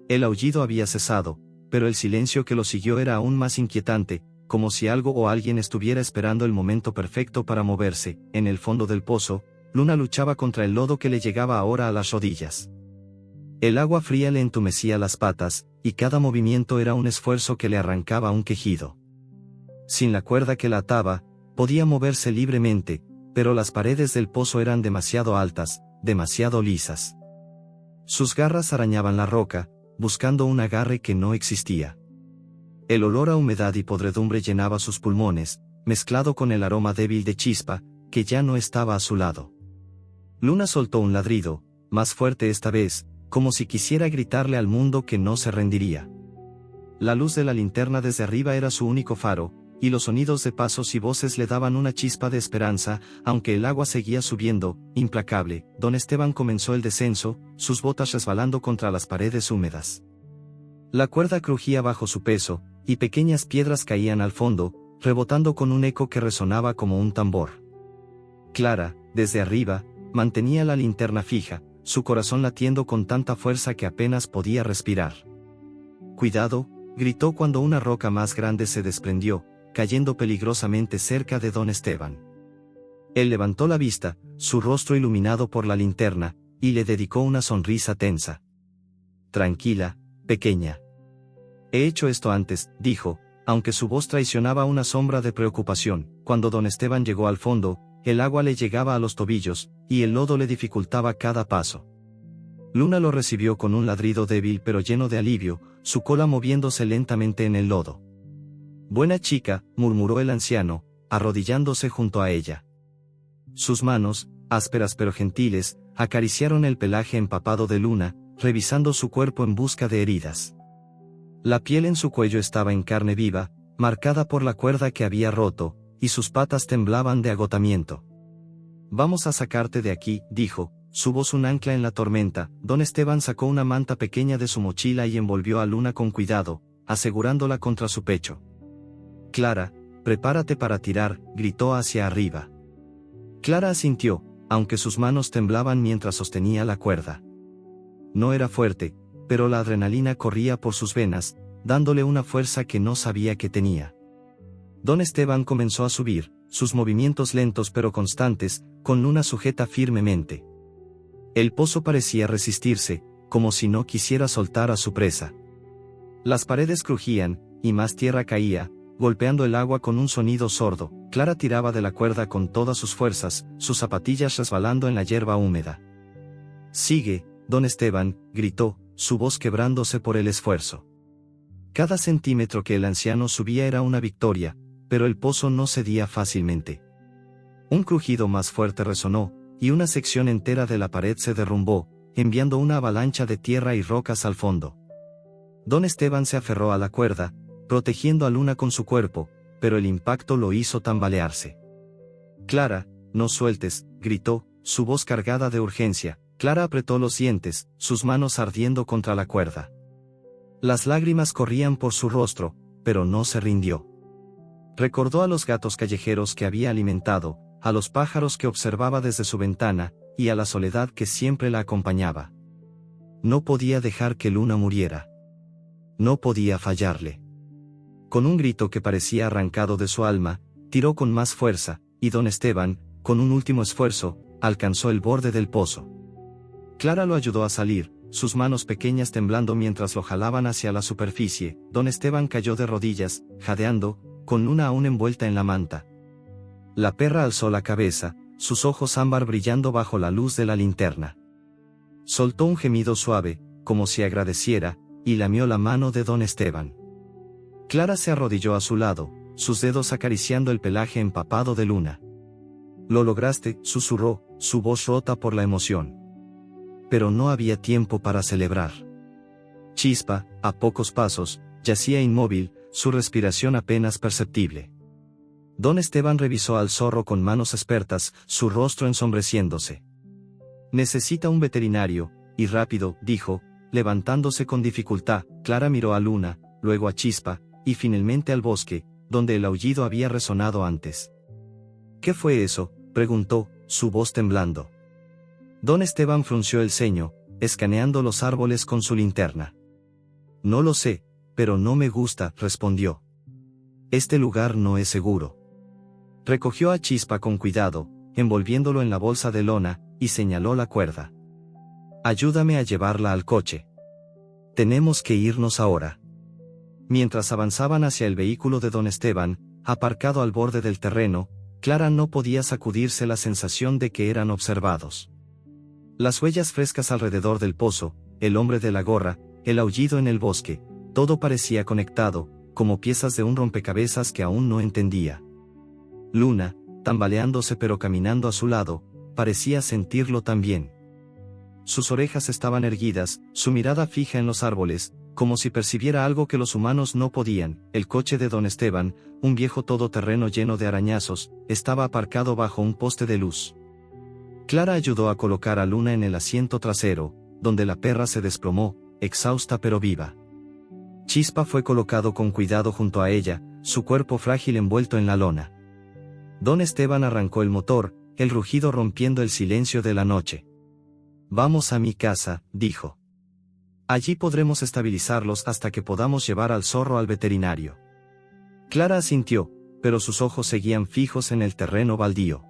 El aullido había cesado, pero el silencio que lo siguió era aún más inquietante, como si algo o alguien estuviera esperando el momento perfecto para moverse. En el fondo del pozo, Luna luchaba contra el lodo que le llegaba ahora a las rodillas. El agua fría le entumecía las patas, y cada movimiento era un esfuerzo que le arrancaba un quejido. Sin la cuerda que la ataba, podía moverse libremente, pero las paredes del pozo eran demasiado altas, demasiado lisas. Sus garras arañaban la roca, buscando un agarre que no existía. El olor a humedad y podredumbre llenaba sus pulmones, mezclado con el aroma débil de Chispa, que ya no estaba a su lado. Luna soltó un ladrido, más fuerte esta vez, como si quisiera gritarle al mundo que no se rendiría. La luz de la linterna desde arriba era su único faro, y los sonidos de pasos y voces le daban una chispa de esperanza, aunque el agua seguía subiendo, implacable. Don Esteban comenzó el descenso, sus botas resbalando contra las paredes húmedas. La cuerda crujía bajo su peso, y pequeñas piedras caían al fondo, rebotando con un eco que resonaba como un tambor. Clara, desde arriba, mantenía la linterna fija, su corazón latiendo con tanta fuerza que apenas podía respirar. «Cuidado», gritó cuando una roca más grande se desprendió, cayendo peligrosamente cerca de don Esteban. Él levantó la vista, su rostro iluminado por la linterna, y le dedicó una sonrisa tensa. «Tranquila, pequeña. He hecho esto antes», dijo, aunque su voz traicionaba una sombra de preocupación. Cuando don Esteban llegó al fondo, el agua le llegaba a los tobillos, y el lodo le dificultaba cada paso. Luna lo recibió con un ladrido débil pero lleno de alivio, su cola moviéndose lentamente en el lodo. «Buena chica», murmuró el anciano, arrodillándose junto a ella. Sus manos, ásperas pero gentiles, acariciaron el pelaje empapado de Luna, revisando su cuerpo en busca de heridas. La piel en su cuello estaba en carne viva, marcada por la cuerda que había roto, y sus patas temblaban de agotamiento. «Vamos a sacarte de aquí», dijo, su voz un ancla en la tormenta. Don Esteban sacó una manta pequeña de su mochila y envolvió a Luna con cuidado, asegurándola contra su pecho. «Clara, prepárate para tirar», gritó hacia arriba. Clara asintió, aunque sus manos temblaban mientras sostenía la cuerda. No era fuerte, pero la adrenalina corría por sus venas, dándole una fuerza que no sabía que tenía. Don Esteban comenzó a subir, sus movimientos lentos pero constantes, con Luna sujeta firmemente. El pozo parecía resistirse, como si no quisiera soltar a su presa. Las paredes crujían, y más tierra caía, golpeando el agua con un sonido sordo. Clara tiraba de la cuerda con todas sus fuerzas, sus zapatillas resbalando en la hierba húmeda. «Sigue, don Esteban», gritó, su voz quebrándose por el esfuerzo. Cada centímetro que el anciano subía era una victoria, pero el pozo no cedía fácilmente. Un crujido más fuerte resonó, y una sección entera de la pared se derrumbó, enviando una avalancha de tierra y rocas al fondo. Don Esteban se aferró a la cuerda, protegiendo a Luna con su cuerpo, pero el impacto lo hizo tambalearse. «Clara, no sueltes», gritó, su voz cargada de urgencia. Clara apretó los dientes, sus manos ardiendo contra la cuerda. Las lágrimas corrían por su rostro, pero no se rindió. Recordó a los gatos callejeros que había alimentado, a los pájaros que observaba desde su ventana, y a la soledad que siempre la acompañaba. No podía dejar que Luna muriera. No podía fallarle. Con un grito que parecía arrancado de su alma, tiró con más fuerza, y don Esteban, con un último esfuerzo, alcanzó el borde del pozo. Clara lo ayudó a salir, sus manos pequeñas temblando mientras lo jalaban hacia la superficie. Don Esteban cayó de rodillas, jadeando, con Luna aún envuelta en la manta. La perra alzó la cabeza, sus ojos ámbar brillando bajo la luz de la linterna. Soltó un gemido suave, como si agradeciera, y lamió la mano de don Esteban. Clara se arrodilló a su lado, sus dedos acariciando el pelaje empapado de Luna. «Lo lograste», susurró, su voz rota por la emoción. Pero no había tiempo para celebrar. Chispa, a pocos pasos, yacía inmóvil, su respiración apenas perceptible. Don Esteban revisó al zorro con manos expertas, su rostro ensombreciéndose. «Necesita un veterinario, y rápido», dijo, levantándose con dificultad. Clara miró a Luna, luego a Chispa, y finalmente al bosque, donde el aullido había resonado antes. «¿Qué fue eso?», preguntó, su voz temblando. Don Esteban frunció el ceño, escaneando los árboles con su linterna. «No lo sé, pero no me gusta», respondió. «Este lugar no es seguro». Recogió a Chispa con cuidado, envolviéndolo en la bolsa de lona, y señaló la cuerda. «Ayúdame a llevarla al coche. Tenemos que irnos ahora». Mientras avanzaban hacia el vehículo de don Esteban, aparcado al borde del terreno, Clara no podía sacudirse la sensación de que eran observados. Las huellas frescas alrededor del pozo, el hombre de la gorra, el aullido en el bosque, todo parecía conectado, como piezas de un rompecabezas que aún no entendía. Luna, tambaleándose pero caminando a su lado, parecía sentirlo también. Sus orejas estaban erguidas, su mirada fija en los árboles, como si percibiera algo que los humanos no podían. El coche de don Esteban, un viejo todoterreno lleno de arañazos, estaba aparcado bajo un poste de luz. Clara ayudó a colocar a Luna en el asiento trasero, donde la perra se desplomó, exhausta pero viva. Chispa fue colocado con cuidado junto a ella, su cuerpo frágil envuelto en la lona. Don Esteban arrancó el motor, el rugido rompiendo el silencio de la noche. «Vamos a mi casa», dijo. «Allí podremos estabilizarlos hasta que podamos llevar al zorro al veterinario». Clara asintió, pero sus ojos seguían fijos en el terreno baldío.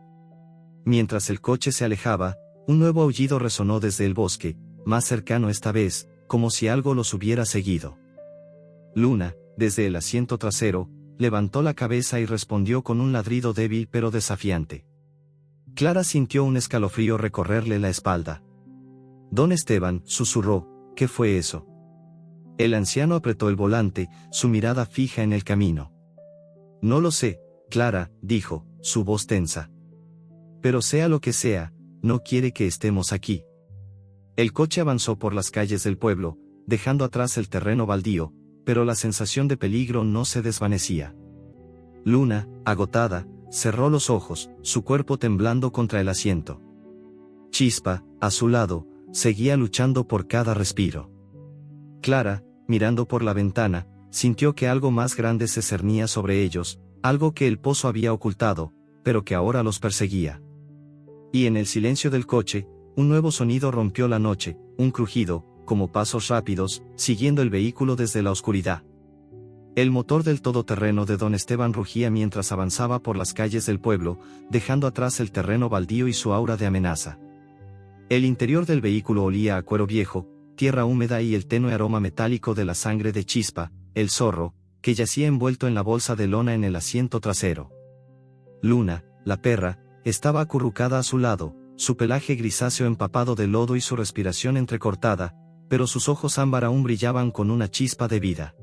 Mientras el coche se alejaba, un nuevo aullido resonó desde el bosque, más cercano esta vez, como si algo los hubiera seguido. Luna, desde el asiento trasero, levantó la cabeza y respondió con un ladrido débil pero desafiante. Clara sintió un escalofrío recorrerle la espalda. «Don Esteban», susurró, «¿qué fue eso?». El anciano apretó el volante, su mirada fija en el camino. «No lo sé, Clara», dijo, su voz tensa. «Pero sea lo que sea, no quiere que estemos aquí». El coche avanzó por las calles del pueblo, dejando atrás el terreno baldío, pero la sensación de peligro no se desvanecía. Luna, agotada, cerró los ojos, su cuerpo temblando contra el asiento. Chispa, a su lado, seguía luchando por cada respiro. Clara, mirando por la ventana, sintió que algo más grande se cernía sobre ellos, algo que el pozo había ocultado, pero que ahora los perseguía. Y en el silencio del coche, un nuevo sonido rompió la noche, un crujido, como pasos rápidos, siguiendo el vehículo desde la oscuridad. El motor del todoterreno de don Esteban rugía mientras avanzaba por las calles del pueblo, dejando atrás el terreno baldío y su aura de amenaza. El interior del vehículo olía a cuero viejo, tierra húmeda y el tenue aroma metálico de la sangre de Chispa, el zorro, que yacía envuelto en la bolsa de lona en el asiento trasero. Luna, la perra, estaba acurrucada a su lado, su pelaje grisáceo empapado de lodo y su respiración entrecortada, pero sus ojos ámbar aún brillaban con una chispa de vida.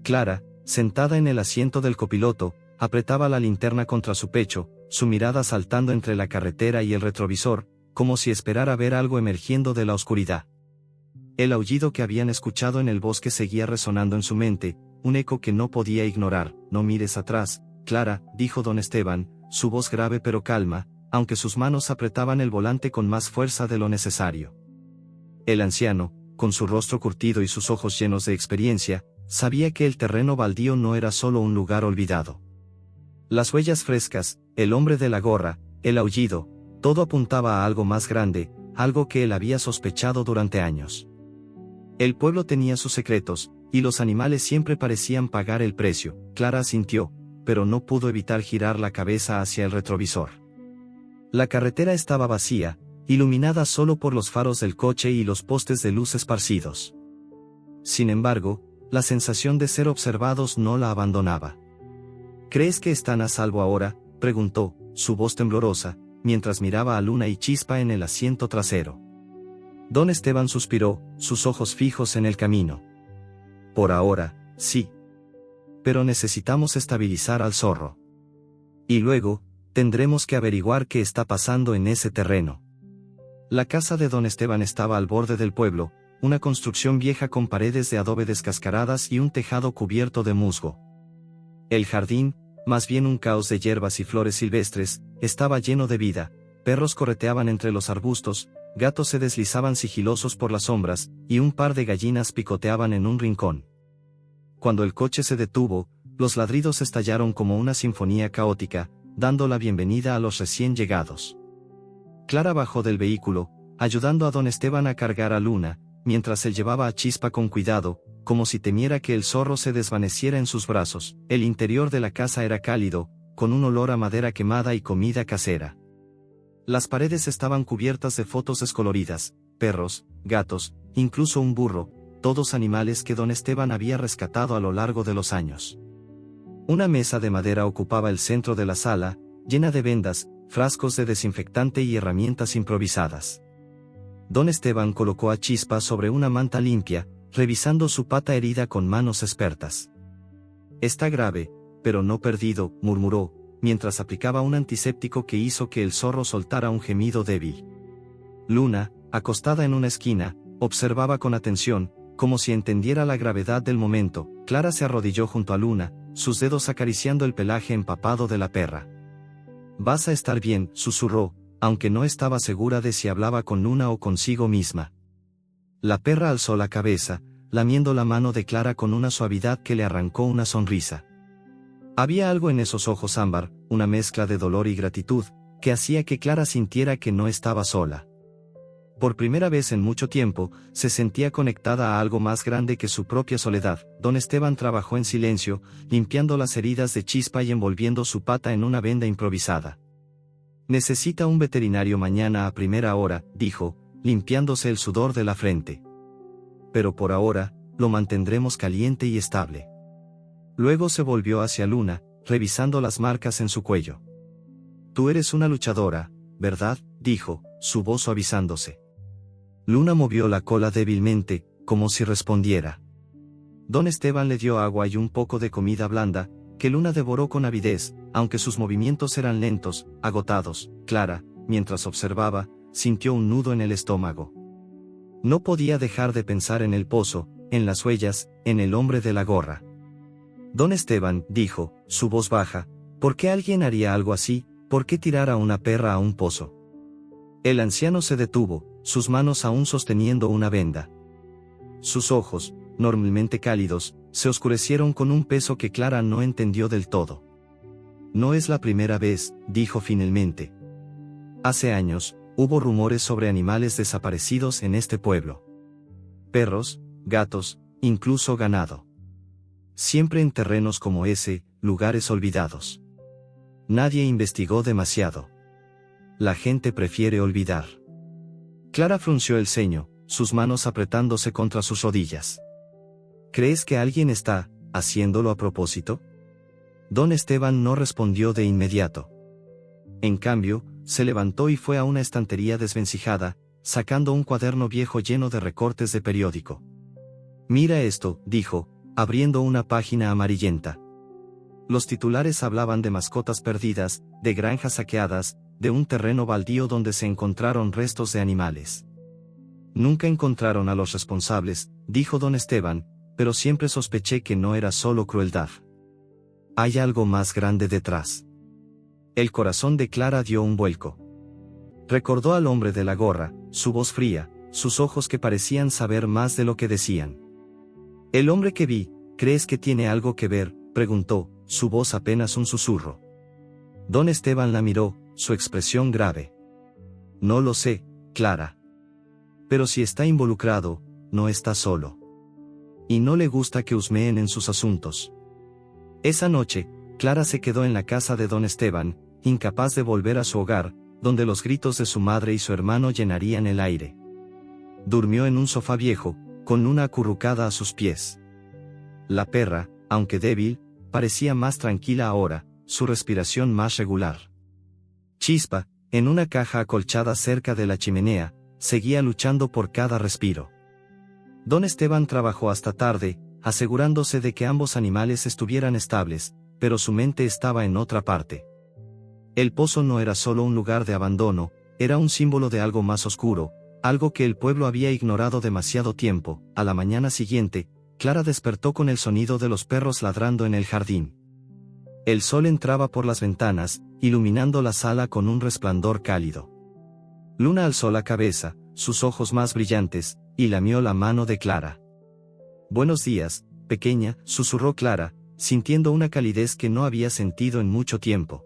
Clara, sentada en el asiento del copiloto, apretaba la linterna contra su pecho, su mirada saltando entre la carretera y el retrovisor, como si esperara ver algo emergiendo de la oscuridad. El aullido que habían escuchado en el bosque seguía resonando en su mente, un eco que no podía ignorar. No mires atrás, Clara, dijo don Esteban, su voz grave pero calma, aunque sus manos apretaban el volante con más fuerza de lo necesario. El anciano, con su rostro curtido y sus ojos llenos de experiencia, sabía que el terreno baldío no era solo un lugar olvidado. Las huellas frescas, el hombre de la gorra, el aullido, todo apuntaba a algo más grande, algo que él había sospechado durante años. El pueblo tenía sus secretos, y los animales siempre parecían pagar el precio. Clara asintió, pero no pudo evitar girar la cabeza hacia el retrovisor. La carretera estaba vacía, iluminada solo por los faros del coche y los postes de luz esparcidos. Sin embargo, la sensación de ser observados no la abandonaba. ¿Crees que están a salvo ahora?, preguntó, su voz temblorosa, mientras miraba a Luna y Chispa en el asiento trasero. Don Esteban suspiró, sus ojos fijos en el camino. Por ahora, sí. Pero necesitamos estabilizar al zorro. Y luego, tendremos que averiguar qué está pasando en ese terreno. La casa de don Esteban estaba al borde del pueblo, una construcción vieja con paredes de adobe descascaradas y un tejado cubierto de musgo. El jardín, más bien un caos de hierbas y flores silvestres, estaba lleno de vida. Perros correteaban entre los arbustos, gatos se deslizaban sigilosos por las sombras, y un par de gallinas picoteaban en un rincón. Cuando el coche se detuvo, los ladridos estallaron como una sinfonía caótica, dando la bienvenida a los recién llegados. Clara bajó del vehículo, ayudando a don Esteban a cargar a Luna, mientras él llevaba a Chispa con cuidado, como si temiera que el zorro se desvaneciera en sus brazos. El interior de la casa era cálido, con un olor a madera quemada y comida casera. Las paredes estaban cubiertas de fotos descoloridas, perros, gatos, incluso un burro, todos animales que don Esteban había rescatado a lo largo de los años. Una mesa de madera ocupaba el centro de la sala, llena de vendas, frascos de desinfectante y herramientas improvisadas. Don Esteban colocó a Chispa sobre una manta limpia, revisando su pata herida con manos expertas. Está grave, pero no perdido, murmuró, mientras aplicaba un antiséptico que hizo que el zorro soltara un gemido débil. Luna, acostada en una esquina, observaba con atención, como si entendiera la gravedad del momento. Clara se arrodilló junto a Luna, sus dedos acariciando el pelaje empapado de la perra. Vas a estar bien, susurró, aunque no estaba segura de si hablaba con Luna o consigo misma. La perra alzó la cabeza, lamiendo la mano de Clara con una suavidad que le arrancó una sonrisa. Había algo en esos ojos ámbar, una mezcla de dolor y gratitud, que hacía que Clara sintiera que no estaba sola. Por primera vez en mucho tiempo, se sentía conectada a algo más grande que su propia soledad. Don Esteban trabajó en silencio, limpiando las heridas de Chispa y envolviendo su pata en una venda improvisada. Necesita un veterinario mañana a primera hora, dijo, limpiándose el sudor de la frente. Pero por ahora, lo mantendremos caliente y estable. Luego se volvió hacia Luna, revisando las marcas en su cuello. Tú eres una luchadora, ¿verdad?, dijo, su voz suavizándose. Luna movió la cola débilmente, como si respondiera. Don Esteban le dio agua y un poco de comida blanda, que Luna devoró con avidez, aunque sus movimientos eran lentos, agotados. Clara, mientras observaba, sintió un nudo en el estómago. No podía dejar de pensar en el pozo, en las huellas, en el hombre de la gorra. Don Esteban, dijo, su voz baja, ¿por qué alguien haría algo así? ¿Por qué tirar a una perra a un pozo? El anciano se detuvo, sus manos aún sosteniendo una venda. Sus ojos, normalmente cálidos, se oscurecieron con un peso que Clara no entendió del todo. No es la primera vez, dijo finalmente. Hace años, hubo rumores sobre animales desaparecidos en este pueblo. Perros, gatos, incluso ganado. siempre en terrenos como ese, lugares olvidados. Nadie investigó demasiado. La gente prefiere olvidar. Clara frunció el ceño, sus manos apretándose contra sus rodillas. ¿Crees que alguien está haciéndolo a propósito? Don Esteban no respondió de inmediato. En cambio, se levantó y fue a una estantería desvencijada, sacando un cuaderno viejo lleno de recortes de periódico. Mira esto, dijo, abriendo una página amarillenta. Los titulares hablaban de mascotas perdidas, de granjas saqueadas, de un terreno baldío donde se encontraron restos de animales. Nunca encontraron a los responsables, dijo don Esteban, pero siempre sospeché que no era solo crueldad. Hay algo más grande detrás. El corazón de Clara dio un vuelco. Recordó al hombre de la gorra, su voz fría, sus ojos que parecían saber más de lo que decían. El hombre que vi, ¿crees que tiene algo que ver?, preguntó, su voz apenas un susurro. Don Esteban la miró, su expresión grave. No lo sé, Clara. Pero si está involucrado, no está solo. Y no le gusta que husmeen en sus asuntos. Esa noche, Clara se quedó en la casa de don Esteban, incapaz de volver a su hogar, donde los gritos de su madre y su hermano llenarían el aire. Durmió en un sofá viejo, con Luna acurrucada a sus pies. La perra, aunque débil, parecía más tranquila ahora, su respiración más regular. Chispa, en una caja acolchada cerca de la chimenea, seguía luchando por cada respiro. Don Esteban trabajó hasta tarde, asegurándose de que ambos animales estuvieran estables, pero su mente estaba en otra parte. El pozo no era solo un lugar de abandono, era un símbolo de algo más oscuro, algo que el pueblo había ignorado demasiado tiempo. A la mañana siguiente, Clara despertó con el sonido de los perros ladrando en el jardín. El sol entraba por las ventanas, iluminando la sala con un resplandor cálido. Luna alzó la cabeza, sus ojos más brillantes, y lamió la mano de Clara. «Buenos días, pequeña», susurró Clara, sintiendo una calidez que no había sentido en mucho tiempo.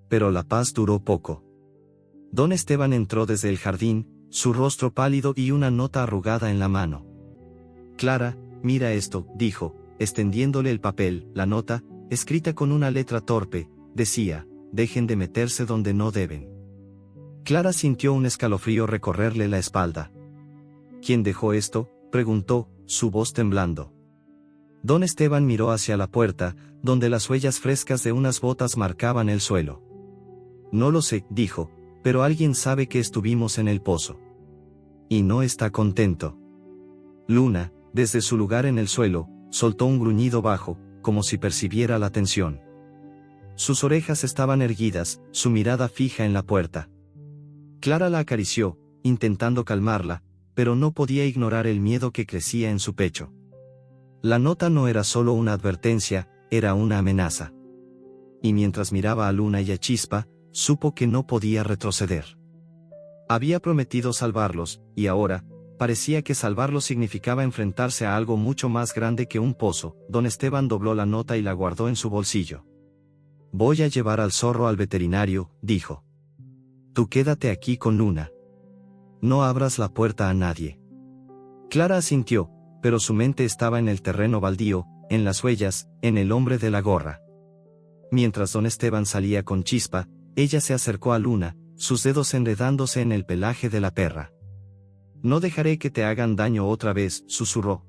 Pero la paz duró poco. Don Esteban entró desde el jardín, su rostro pálido y una nota arrugada en la mano. «Clara, mira esto», dijo, extendiéndole el papel. La nota, escrita con una letra torpe, decía: «Dejen de meterse donde no deben». Clara sintió un escalofrío recorrerle la espalda. «¿Quién dejó esto?», preguntó, su voz temblando. Don Esteban miró hacia la puerta, donde las huellas frescas de unas botas marcaban el suelo. «No lo sé», dijo, «pero alguien sabe que estuvimos en el pozo. Y no está contento». Luna, desde su lugar en el suelo, soltó un gruñido bajo, como si percibiera la tensión. Sus orejas estaban erguidas, su mirada fija en la puerta. Clara la acarició, intentando calmarla, pero no podía ignorar el miedo que crecía en su pecho. La nota no era solo una advertencia, era una amenaza. Y mientras miraba a Luna y a Chispa, supo que no podía retroceder. Había prometido salvarlos, y ahora, parecía que salvarlos significaba enfrentarse a algo mucho más grande que un pozo. Don Esteban dobló la nota y la guardó en su bolsillo. «Voy a llevar al zorro al veterinario», dijo. «Tú quédate aquí con Luna. No abras la puerta a nadie». Clara asintió, pero su mente estaba en el terreno baldío, en las huellas, en el hombre de la gorra. Mientras don Esteban salía con Chispa, ella se acercó a Luna, sus dedos enredándose en el pelaje de la perra. «No dejaré que te hagan daño otra vez», susurró.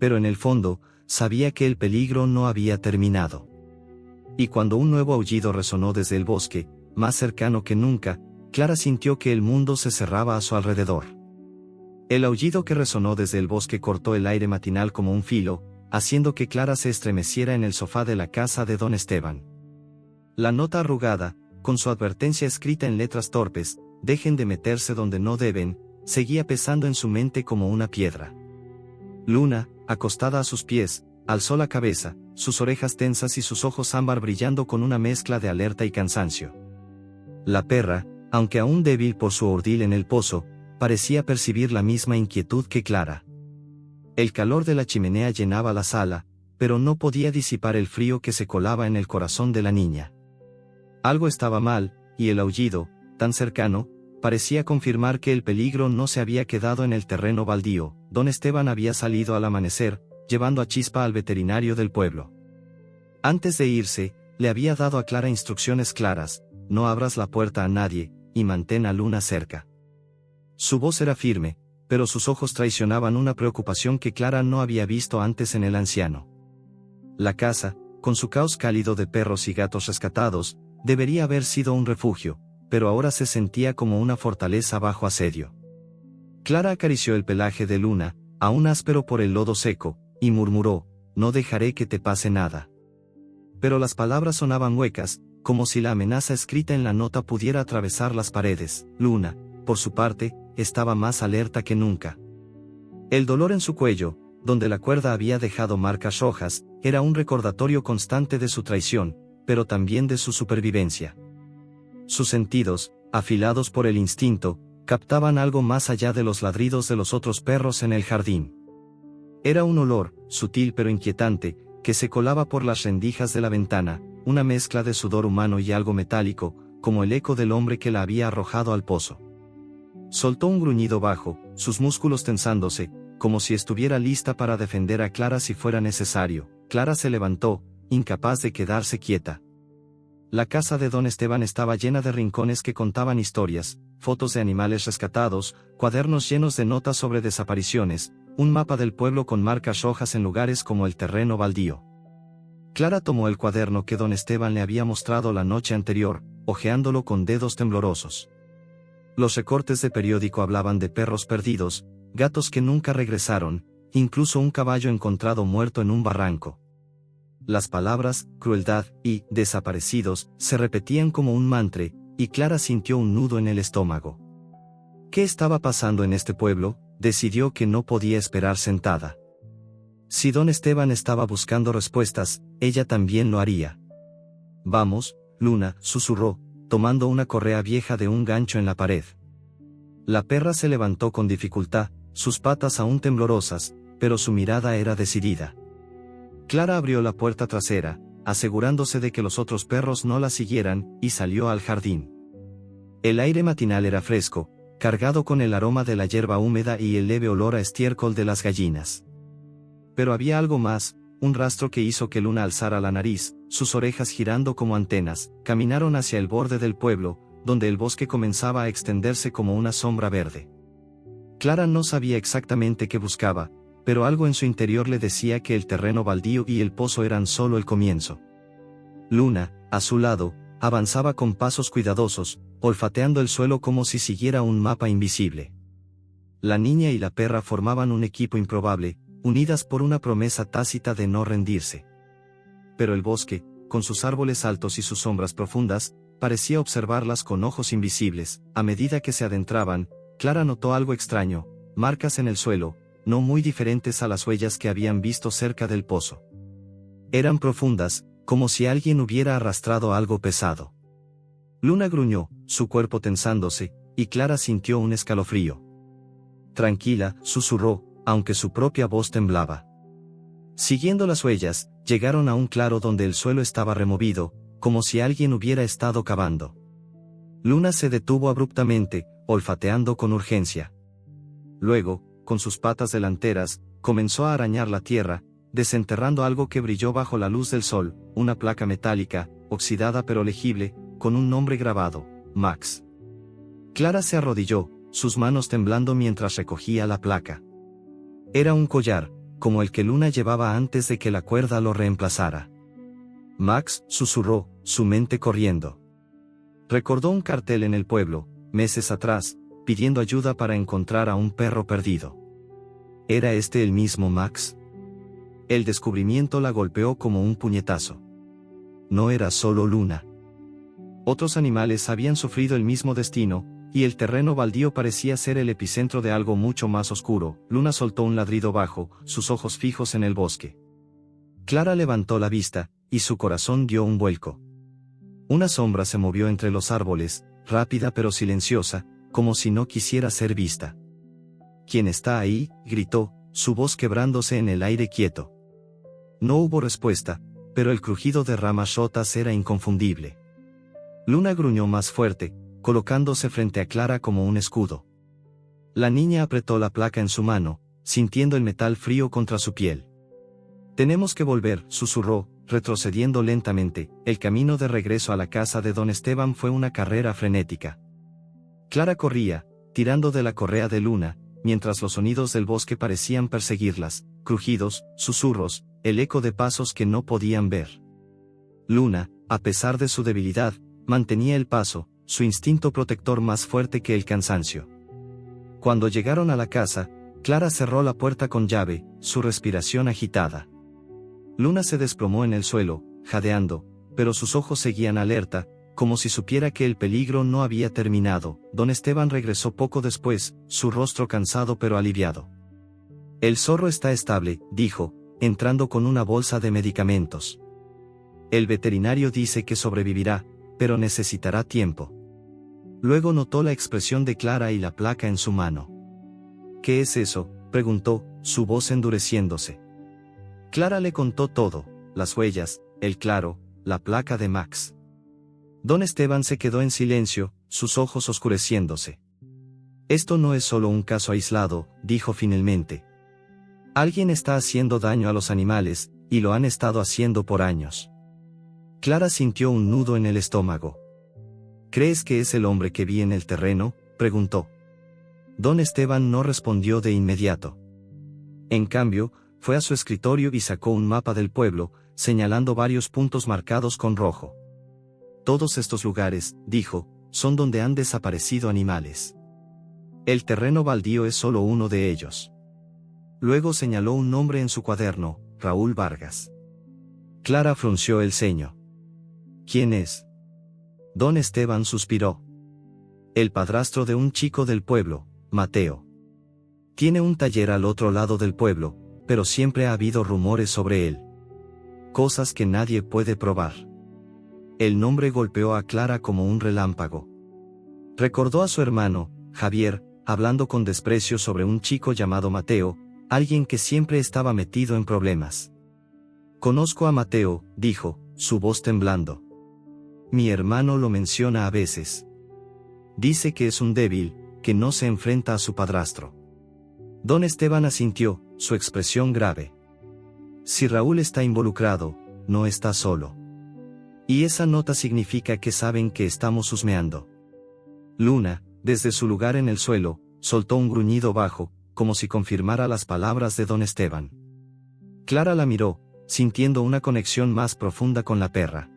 Pero en el fondo, sabía que el peligro no había terminado. Y cuando un nuevo aullido resonó desde el bosque, más cercano que nunca, Clara sintió que el mundo se cerraba a su alrededor. El aullido que resonó desde el bosque cortó el aire matinal como un filo, haciendo que Clara se estremeciera en el sofá de la casa de don Esteban. La nota arrugada, con su advertencia escrita en letras torpes: «Dejen de meterse donde no deben», seguía pesando en su mente como una piedra. Luna, acostada a sus pies, alzó la cabeza, sus orejas tensas y sus ojos ámbar brillando con una mezcla de alerta y cansancio. La perra, aunque aún débil por su ordeal en el pozo, parecía percibir la misma inquietud que Clara. El calor de la chimenea llenaba la sala, pero no podía disipar el frío que se colaba en el corazón de la niña. Algo estaba mal, y el aullido, tan cercano, parecía confirmar que el peligro no se había quedado en el terreno baldío. Don Esteban había salido al amanecer, llevando a Chispa al veterinario del pueblo. Antes de irse, le había dado a Clara instrucciones claras: no abras la puerta a nadie, y mantén a Luna cerca. Su voz era firme, pero sus ojos traicionaban una preocupación que Clara no había visto antes en el anciano. La casa, con su caos cálido de perros y gatos rescatados, debería haber sido un refugio, pero ahora se sentía como una fortaleza bajo asedio. Clara acarició el pelaje de Luna, aún áspero por el lodo seco, y murmuró: no dejaré que te pase nada. Pero las palabras sonaban huecas, como si la amenaza escrita en la nota pudiera atravesar las paredes. Luna, por su parte, estaba más alerta que nunca. El dolor en su cuello, donde la cuerda había dejado marcas rojas, era un recordatorio constante de su traición, pero también de su supervivencia. Sus sentidos, afilados por el instinto, captaban algo más allá de los ladridos de los otros perros en el jardín. Era un olor, sutil pero inquietante, que se colaba por las rendijas de la ventana, una mezcla de sudor humano y algo metálico, como el eco del hombre que la había arrojado al pozo. Soltó un gruñido bajo, sus músculos tensándose, como si estuviera lista para defender a Clara si fuera necesario. Clara se levantó, incapaz de quedarse quieta. La casa de don Esteban estaba llena de rincones que contaban historias, fotos de animales rescatados, cuadernos llenos de notas sobre desapariciones, un mapa del pueblo con marcas rojas en lugares como el terreno baldío. Clara tomó el cuaderno que don Esteban le había mostrado la noche anterior, hojeándolo con dedos temblorosos. Los recortes de periódico hablaban de perros perdidos, gatos que nunca regresaron, incluso un caballo encontrado muerto en un barranco. Las palabras, crueldad y desaparecidos, se repetían como un mantra, y Clara sintió un nudo en el estómago. ¿Qué estaba pasando en este pueblo? Decidió que no podía esperar sentada. Si don Esteban estaba buscando respuestas, ella también lo haría. Vamos, Luna, susurró, tomando una correa vieja de un gancho en la pared. La perra se levantó con dificultad, sus patas aún temblorosas, pero su mirada era decidida. Clara abrió la puerta trasera, asegurándose de que los otros perros no la siguieran, y salió al jardín. El aire matinal era fresco, cargado con el aroma de la hierba húmeda y el leve olor a estiércol de las gallinas. Pero había algo más, un rastro que hizo que Luna alzara la nariz, sus orejas girando como antenas. Caminaron hacia el borde del pueblo, donde el bosque comenzaba a extenderse como una sombra verde. Clara no sabía exactamente qué buscaba, pero algo en su interior le decía que el terreno baldío y el pozo eran solo el comienzo. Luna, a su lado, avanzaba con pasos cuidadosos, olfateando el suelo como si siguiera un mapa invisible. La niña y la perra formaban un equipo improbable, unidas por una promesa tácita de no rendirse. Pero el bosque, con sus árboles altos y sus sombras profundas, parecía observarlas con ojos invisibles. A medida que se adentraban, Clara notó algo extraño: marcas en el suelo, no muy diferentes a las huellas que habían visto cerca del pozo. Eran profundas, como si alguien hubiera arrastrado algo pesado. Luna gruñó, su cuerpo tensándose, y Clara sintió un escalofrío. Tranquila, susurró, aunque su propia voz temblaba. Siguiendo las huellas, llegaron a un claro donde el suelo estaba removido, como si alguien hubiera estado cavando. Luna se detuvo abruptamente, olfateando con urgencia. Luego, con sus patas delanteras, comenzó a arañar la tierra, desenterrando algo que brilló bajo la luz del sol, una placa metálica, oxidada pero legible, con un nombre grabado: Max. Clara se arrodilló, sus manos temblando mientras recogía la placa. Era un collar, como el que Luna llevaba antes de que la cuerda lo reemplazara. Max, susurró, su mente corriendo. Recordó un cartel en el pueblo, meses atrás, pidiendo ayuda para encontrar a un perro perdido. ¿Era este el mismo Max? El descubrimiento la golpeó como un puñetazo. No era solo Luna. Otros animales habían sufrido el mismo destino, y el terreno baldío parecía ser el epicentro de algo mucho más oscuro. Luna soltó un ladrido bajo, sus ojos fijos en el bosque. Clara levantó la vista, y su corazón dio un vuelco. Una sombra se movió entre los árboles, rápida pero silenciosa, como si no quisiera ser vista. ¿Quién está ahí?, gritó, su voz quebrándose en el aire quieto. No hubo respuesta, pero el crujido de ramas rotas era inconfundible. Luna gruñó más fuerte, colocándose frente a Clara como un escudo. La niña apretó la placa en su mano, sintiendo el metal frío contra su piel. Tenemos que volver, susurró, retrocediendo lentamente. El camino de regreso a la casa de don Esteban fue una carrera frenética. Clara corría, tirando de la correa de Luna, mientras los sonidos del bosque parecían perseguirlas, crujidos, susurros, el eco de pasos que no podían ver. Luna, a pesar de su debilidad, mantenía el paso, su instinto protector más fuerte que el cansancio. Cuando llegaron a la casa, Clara cerró la puerta con llave, su respiración agitada. Luna se desplomó en el suelo, jadeando, pero sus ojos seguían alerta, como si supiera que el peligro no había terminado. Don Esteban regresó poco después, su rostro cansado pero aliviado. El zorro está estable, dijo, entrando con una bolsa de medicamentos. El veterinario dice que sobrevivirá, pero necesitará tiempo. Luego notó la expresión de Clara y la placa en su mano. ¿Qué es eso?, preguntó, su voz endureciéndose. Clara le contó todo, las huellas, el claro, la placa de Max. Don Esteban se quedó en silencio, sus ojos oscureciéndose. Esto no es solo un caso aislado, dijo finalmente. Alguien está haciendo daño a los animales, y lo han estado haciendo por años. Clara sintió un nudo en el estómago. ¿Crees que es el hombre que vi en el terreno?, preguntó. Don Esteban no respondió de inmediato. En cambio, fue a su escritorio y sacó un mapa del pueblo, señalando varios puntos marcados con rojo. Todos estos lugares, dijo, son donde han desaparecido animales. El terreno baldío es solo uno de ellos. Luego señaló un nombre en su cuaderno, Raúl Vargas. Clara frunció el ceño. ¿Quién es? Don Esteban suspiró. El padrastro de un chico del pueblo, Mateo. Tiene un taller al otro lado del pueblo, pero siempre ha habido rumores sobre él. Cosas que nadie puede probar. El nombre golpeó a Clara como un relámpago. Recordó a su hermano, Javier, hablando con desprecio sobre un chico llamado Mateo, alguien que siempre estaba metido en problemas. Conozco a Mateo, dijo, su voz temblando. Mi hermano lo menciona a veces. Dice que es un débil, que no se enfrenta a su padrastro. Don Esteban asintió, su expresión grave. Si Raúl está involucrado, no está solo. Y esa nota significa que saben que estamos husmeando. Luna, desde su lugar en el suelo, soltó un gruñido bajo, como si confirmara las palabras de don Esteban. Clara la miró, sintiendo una conexión más profunda con la perra.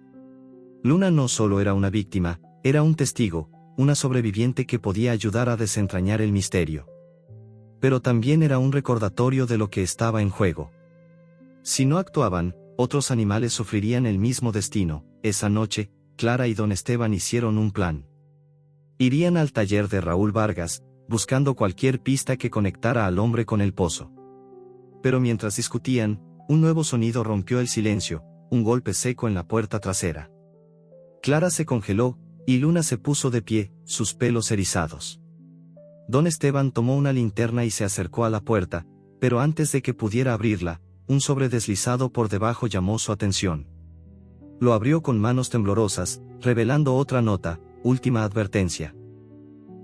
Luna no solo era una víctima, era un testigo, una sobreviviente que podía ayudar a desentrañar el misterio. Pero también era un recordatorio de lo que estaba en juego. Si no actuaban, otros animales sufrirían el mismo destino. Esa noche, Clara y don Esteban hicieron un plan. Irían al taller de Raúl Vargas, buscando cualquier pista que conectara al hombre con el pozo. Pero mientras discutían, un nuevo sonido rompió el silencio, un golpe seco en la puerta trasera. Clara se congeló, y Luna se puso de pie, sus pelos erizados. Don Esteban tomó una linterna y se acercó a la puerta, pero antes de que pudiera abrirla, un sobre deslizado por debajo llamó su atención. Lo abrió con manos temblorosas, revelando otra nota, última advertencia.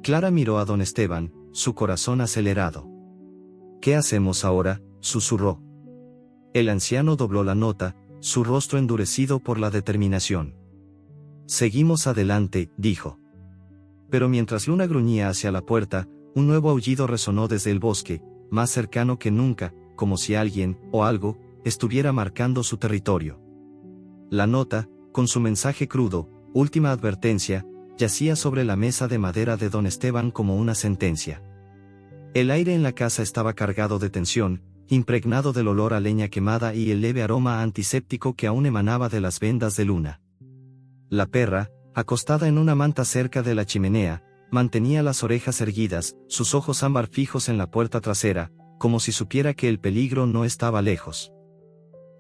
Clara miró a don Esteban, su corazón acelerado. ¿Qué hacemos ahora?, susurró. El anciano dobló la nota, su rostro endurecido por la determinación. Seguimos adelante, dijo. Pero mientras Luna gruñía hacia la puerta, un nuevo aullido resonó desde el bosque, más cercano que nunca, como si alguien, o algo, estuviera marcando su territorio. La nota, con su mensaje crudo, última advertencia, yacía sobre la mesa de madera de don Esteban como una sentencia. El aire en la casa estaba cargado de tensión, impregnado del olor a leña quemada y el leve aroma antiséptico que aún emanaba de las vendas de Luna. La perra, acostada en una manta cerca de la chimenea, mantenía las orejas erguidas, sus ojos ámbar fijos en la puerta trasera, como si supiera que el peligro no estaba lejos.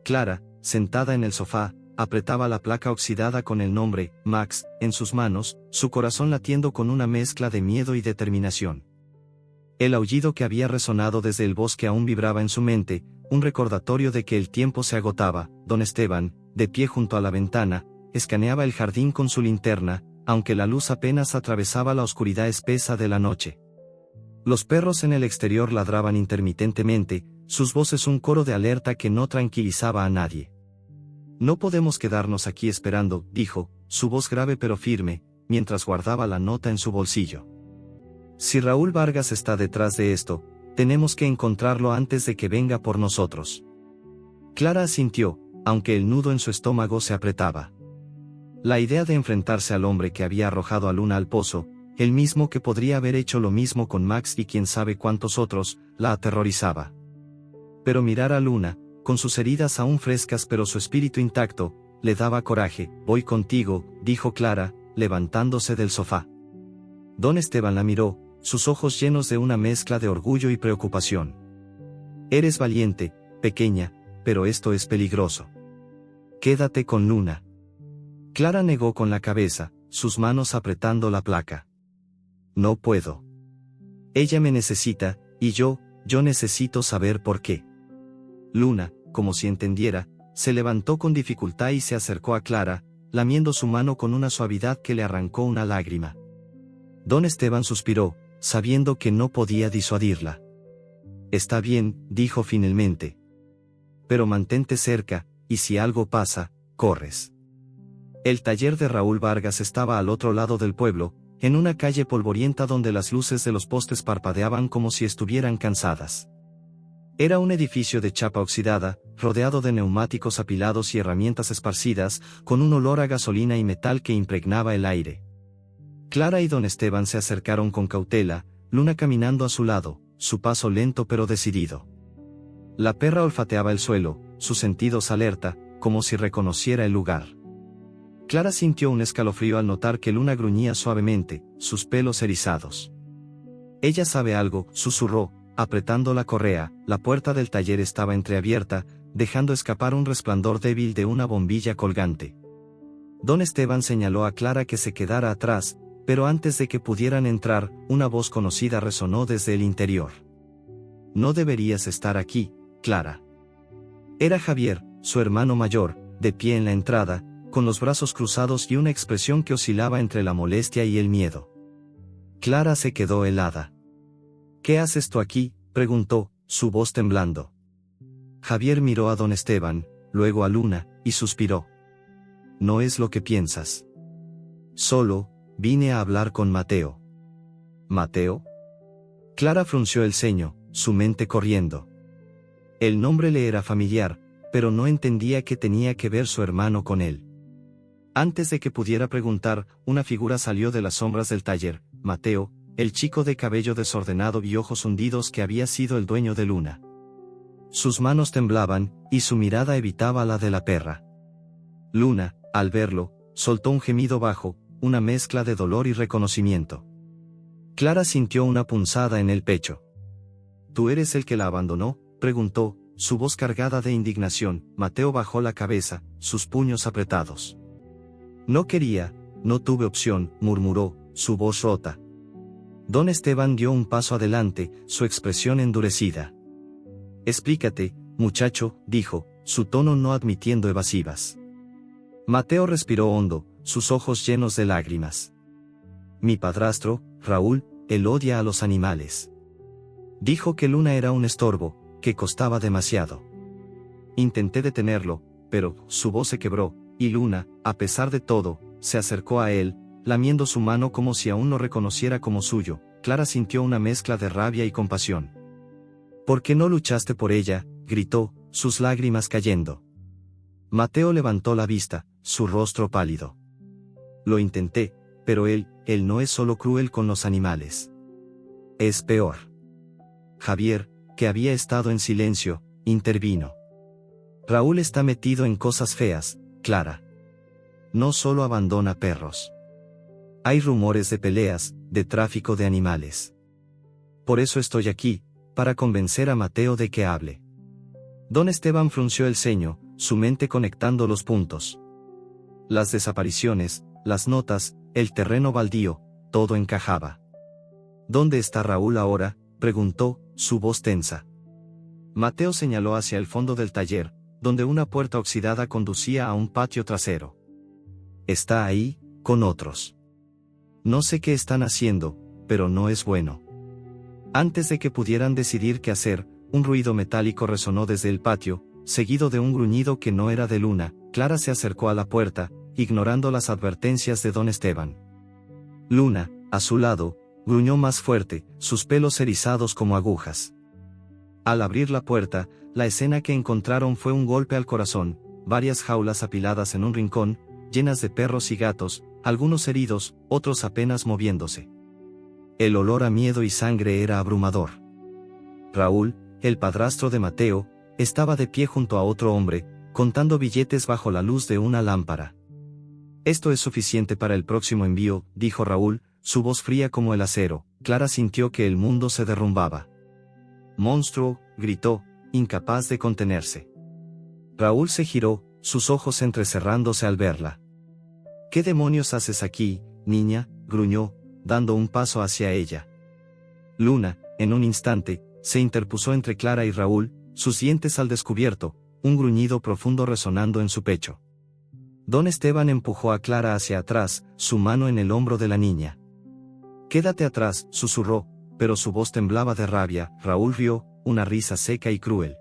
Clara, sentada en el sofá, apretaba la placa oxidada con el nombre, Max, en sus manos, su corazón latiendo con una mezcla de miedo y determinación. El aullido que había resonado desde el bosque aún vibraba en su mente, un recordatorio de que el tiempo se agotaba. Don Esteban, de pie junto a la ventana, escaneaba el jardín con su linterna, aunque la luz apenas atravesaba la oscuridad espesa de la noche. Los perros en el exterior ladraban intermitentemente, sus voces un coro de alerta que no tranquilizaba a nadie. No podemos quedarnos aquí esperando, dijo, su voz grave pero firme, mientras guardaba la nota en su bolsillo. Si Raúl Vargas está detrás de esto, tenemos que encontrarlo antes de que venga por nosotros. Clara asintió, aunque el nudo en su estómago se apretaba. La idea de enfrentarse al hombre que había arrojado a Luna al pozo, el mismo que podría haber hecho lo mismo con Max y quién sabe cuántos otros, la aterrorizaba. Pero mirar a Luna, con sus heridas aún frescas pero su espíritu intacto, le daba coraje. Voy contigo, dijo Clara, levantándose del sofá. Don Esteban la miró, sus ojos llenos de una mezcla de orgullo y preocupación. Eres valiente, pequeña, pero esto es peligroso. Quédate con Luna. Clara negó con la cabeza, sus manos apretando la placa. No puedo. Ella me necesita, y yo necesito saber por qué. Luna, como si entendiera, se levantó con dificultad y se acercó a Clara, lamiendo su mano con una suavidad que le arrancó una lágrima. Don Esteban suspiró, sabiendo que no podía disuadirla. Está bien, dijo finalmente. Pero mantente cerca, y si algo pasa, corres. El taller de Raúl Vargas estaba al otro lado del pueblo, en una calle polvorienta donde las luces de los postes parpadeaban como si estuvieran cansadas. Era un edificio de chapa oxidada, rodeado de neumáticos apilados y herramientas esparcidas, con un olor a gasolina y metal que impregnaba el aire. Clara y don Esteban se acercaron con cautela, Luna caminando a su lado, su paso lento pero decidido. La perra olfateaba el suelo, sus sentidos alerta, como si reconociera el lugar. Clara sintió un escalofrío al notar que Luna gruñía suavemente, sus pelos erizados. Ella sabe algo, susurró, apretando la correa. La puerta del taller estaba entreabierta, dejando escapar un resplandor débil de una bombilla colgante. Don Esteban señaló a Clara que se quedara atrás, pero antes de que pudieran entrar, una voz conocida resonó desde el interior. No deberías estar aquí, Clara. Era Javier, su hermano mayor, de pie en la entrada, con los brazos cruzados y una expresión que oscilaba entre la molestia y el miedo. Clara se quedó helada. ¿Qué haces tú aquí?, preguntó, su voz temblando. Javier miró a don Esteban, luego a Luna, y suspiró. No es lo que piensas. Solo, vine a hablar con Mateo. ¿Mateo? Clara frunció el ceño, su mente corriendo. El nombre le era familiar, pero no entendía qué tenía que ver su hermano con él. Antes de que pudiera preguntar, una figura salió de las sombras del taller, Mateo, el chico de cabello desordenado y ojos hundidos que había sido el dueño de Luna. Sus manos temblaban, y su mirada evitaba la de la perra. Luna, al verlo, soltó un gemido bajo, una mezcla de dolor y reconocimiento. Clara sintió una punzada en el pecho. ¿Tú eres el que la abandonó?, preguntó, su voz cargada de indignación. Mateo bajó la cabeza, sus puños apretados. No quería, no tuve opción, murmuró, su voz rota. Don Esteban dio un paso adelante, su expresión endurecida. Explícate, muchacho, dijo, su tono no admitiendo evasivas. Mateo respiró hondo, sus ojos llenos de lágrimas. Mi padrastro, Raúl, él odia a los animales. Dijo que Luna era un estorbo, que costaba demasiado. Intenté detenerlo, pero su voz se quebró, y Luna, a pesar de todo, se acercó a él, lamiendo su mano como si aún lo reconociera como suyo. Clara sintió una mezcla de rabia y compasión. ¿Por qué no luchaste por ella?, gritó, sus lágrimas cayendo. Mateo levantó la vista, su rostro pálido. Lo intenté, pero él no es solo cruel con los animales. Es peor. Javier, que había estado en silencio, intervino. Raúl está metido en cosas feas, Clara. No solo abandona perros. Hay rumores de peleas, de tráfico de animales. Por eso estoy aquí, para convencer a Mateo de que hable. Don Esteban frunció el ceño, su mente conectando los puntos. Las desapariciones, las notas, el terreno baldío, todo encajaba. ¿Dónde está Raúl ahora?, preguntó, su voz tensa. Mateo señaló hacia el fondo del taller, donde una puerta oxidada conducía a un patio trasero. Está ahí, con otros. No sé qué están haciendo, pero no es bueno. Antes de que pudieran decidir qué hacer, un ruido metálico resonó desde el patio, seguido de un gruñido que no era de Luna. Clara se acercó a la puerta, ignorando las advertencias de don Esteban. Luna, a su lado, gruñó más fuerte, sus pelos erizados como agujas. Al abrir la puerta, la escena que encontraron fue un golpe al corazón, varias jaulas apiladas en un rincón, llenas de perros y gatos, algunos heridos, otros apenas moviéndose. El olor a miedo y sangre era abrumador. Raúl, el padrastro de Mateo, estaba de pie junto a otro hombre, contando billetes bajo la luz de una lámpara. «Esto es suficiente para el próximo envío», dijo Raúl, su voz fría como el acero. Clara sintió que el mundo se derrumbaba. «¡Monstruo!», gritó, incapaz de contenerse. Raúl se giró, sus ojos entrecerrándose al verla. «¿Qué demonios haces aquí, niña?», gruñó, dando un paso hacia ella. Luna, en un instante, se interpuso entre Clara y Raúl, sus dientes al descubierto, un gruñido profundo resonando en su pecho. Don Esteban empujó a Clara hacia atrás, su mano en el hombro de la niña. «Quédate atrás», susurró, pero su voz temblaba de rabia. Raúl rió, una risa seca y cruel.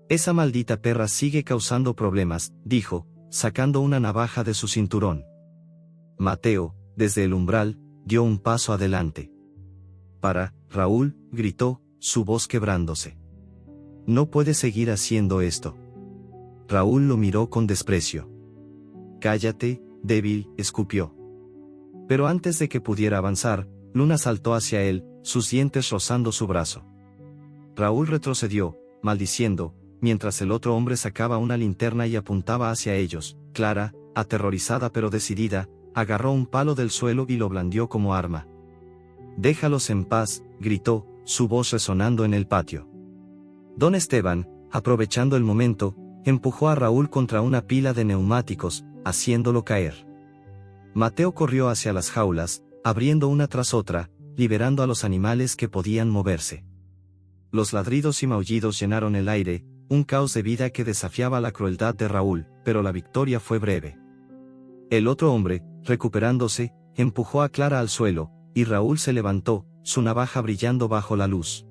«Esa maldita perra sigue causando problemas», dijo, sacando una navaja de su cinturón. Mateo, desde el umbral, dio un paso adelante. «Para, Raúl», gritó, su voz quebrándose. «No puedes seguir haciendo esto». Raúl lo miró con desprecio. «Cállate, débil», escupió. Pero antes de que pudiera avanzar, Luna saltó hacia él, sus dientes rozando su brazo. Raúl retrocedió, maldiciendo, mientras el otro hombre sacaba una linterna y apuntaba hacia ellos. Clara, aterrorizada pero decidida, agarró un palo del suelo y lo blandió como arma. «Déjalos en paz», gritó, su voz resonando en el patio. Don Esteban, aprovechando el momento, empujó a Raúl contra una pila de neumáticos, haciéndolo caer. Mateo corrió hacia las jaulas, abriendo una tras otra, liberando a los animales que podían moverse. Los ladridos y maullidos llenaron el aire, un caos de vida que desafiaba la crueldad de Raúl, pero la victoria fue breve. El otro hombre, recuperándose, empujó a Clara al suelo, y Raúl se levantó, su navaja brillando bajo la luz.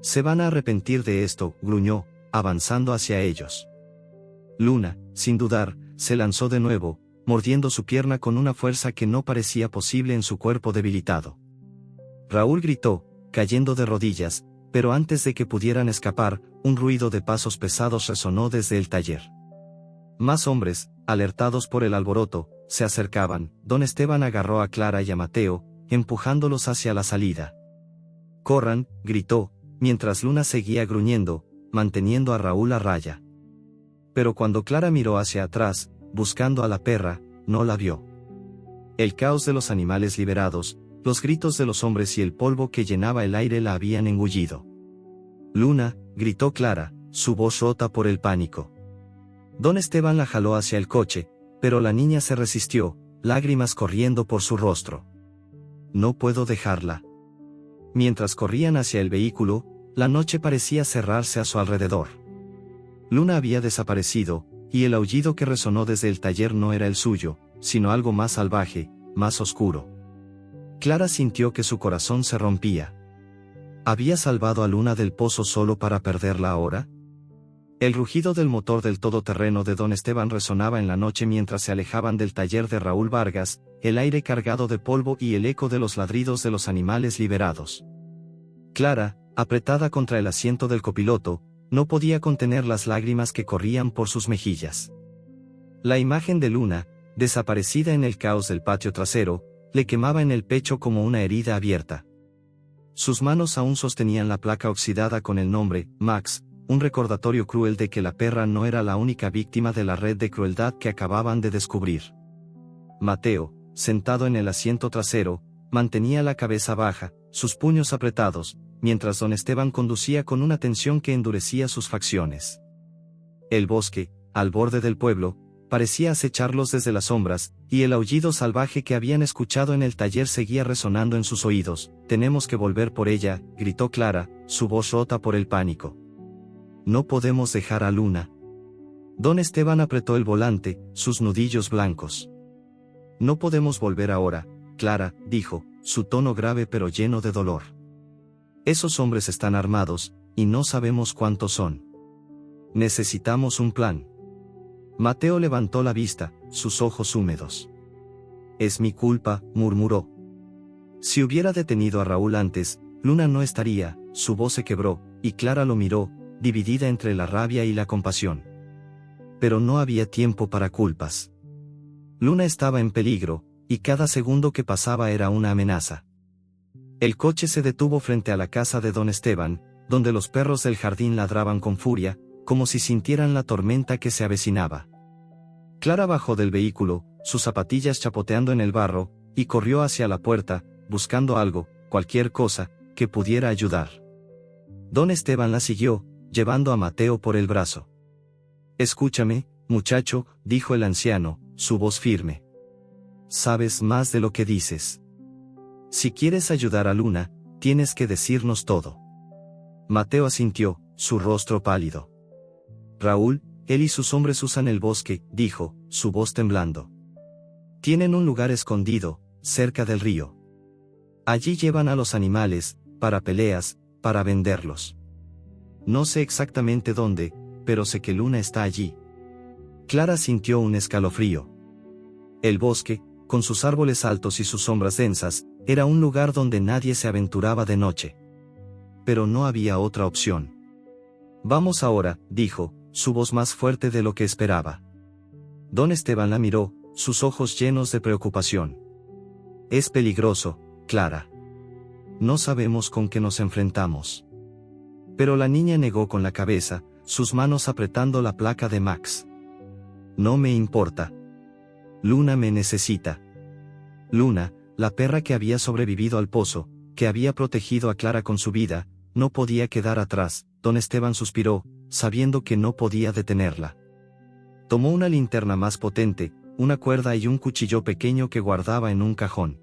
«Se van a arrepentir de esto», gruñó, avanzando hacia ellos. Luna, sin dudar, se lanzó de nuevo, mordiendo su pierna con una fuerza que no parecía posible en su cuerpo debilitado. Raúl gritó, cayendo de rodillas, pero antes de que pudieran escapar, un ruido de pasos pesados resonó desde el taller. Más hombres, alertados por el alboroto, se acercaban. Don Esteban agarró a Clara y a Mateo, empujándolos hacia la salida. «¡Corran!», gritó, mientras Luna seguía gruñendo, manteniendo a Raúl a raya. Pero cuando Clara miró hacia atrás, buscando a la perra, no la vio. El caos de los animales liberados, los gritos de los hombres y el polvo que llenaba el aire la habían engullido. «Luna», gritó Clara, su voz rota por el pánico. Don Esteban la jaló hacia el coche, pero la niña se resistió, lágrimas corriendo por su rostro. «No puedo dejarla». Mientras corrían hacia el vehículo, la noche parecía cerrarse a su alrededor. Luna había desaparecido, y el aullido que resonó desde el taller no era el suyo, sino algo más salvaje, más oscuro. Clara sintió que su corazón se rompía. ¿Había salvado a Luna del pozo solo para perderla ahora? El rugido del motor del todoterreno de Don Esteban resonaba en la noche mientras se alejaban del taller de Raúl Vargas, el aire cargado de polvo y el eco de los ladridos de los animales liberados. Clara, apretada contra el asiento del copiloto, no podía contener las lágrimas que corrían por sus mejillas. La imagen de Luna, desaparecida en el caos del patio trasero, le quemaba en el pecho como una herida abierta. Sus manos aún sostenían la placa oxidada con el nombre, Max, un recordatorio cruel de que la perra no era la única víctima de la red de crueldad que acababan de descubrir. Mateo, sentado en el asiento trasero, mantenía la cabeza baja, sus puños apretados, mientras don Esteban conducía con una tensión que endurecía sus facciones. El bosque, al borde del pueblo, parecía acecharlos desde las sombras, y el aullido salvaje que habían escuchado en el taller seguía resonando en sus oídos. «Tenemos que volver por ella», gritó Clara, su voz rota por el pánico. «No podemos dejar a Luna». Don Esteban apretó el volante, sus nudillos blancos. «No podemos volver ahora, Clara», dijo, su tono grave pero lleno de dolor. «Esos hombres están armados, y no sabemos cuántos son. Necesitamos un plan. Mateo levantó la vista, sus ojos húmedos. Es mi culpa, murmuró. Si hubiera detenido a Raúl antes, Luna no estaría. Su voz se quebró, y Clara lo miró, dividida entre la rabia y la compasión. Pero no había tiempo para culpas. Luna estaba en peligro, y cada segundo que pasaba era una amenaza. El coche se detuvo frente a la casa de don Esteban, donde los perros del jardín ladraban con furia, como si sintieran la tormenta que se avecinaba. Clara bajó del vehículo, sus zapatillas chapoteando en el barro, y corrió hacia la puerta, buscando algo, cualquier cosa, que pudiera ayudar. Don Esteban la siguió, llevando a Mateo por el brazo. Escúchame, muchacho, dijo el anciano, su voz firme. Sabes más de lo que dices. Si quieres ayudar a Luna, tienes que decirnos todo. Mateo asintió, su rostro pálido. Raúl, él y sus hombres usan el bosque, dijo, su voz temblando. Tienen un lugar escondido, cerca del río. Allí llevan a los animales, para peleas, para venderlos. No sé exactamente dónde, pero sé que Luna está allí. Clara sintió un escalofrío. El bosque, con sus árboles altos y sus sombras densas, era un lugar donde nadie se aventuraba de noche. Pero no había otra opción. Vamos ahora, dijo, su voz más fuerte de lo que esperaba. Don Esteban la miró, sus ojos llenos de preocupación. Es peligroso, Clara. No sabemos con qué nos enfrentamos. Pero la niña negó con la cabeza, sus manos apretando la placa de Max. No me importa. Luna me necesita. Luna, la perra que había sobrevivido al pozo, que había protegido a Clara con su vida, no podía quedar atrás. Don Esteban suspiró, sabiendo que no podía detenerla. Tomó una linterna más potente, una cuerda y un cuchillo pequeño que guardaba en un cajón.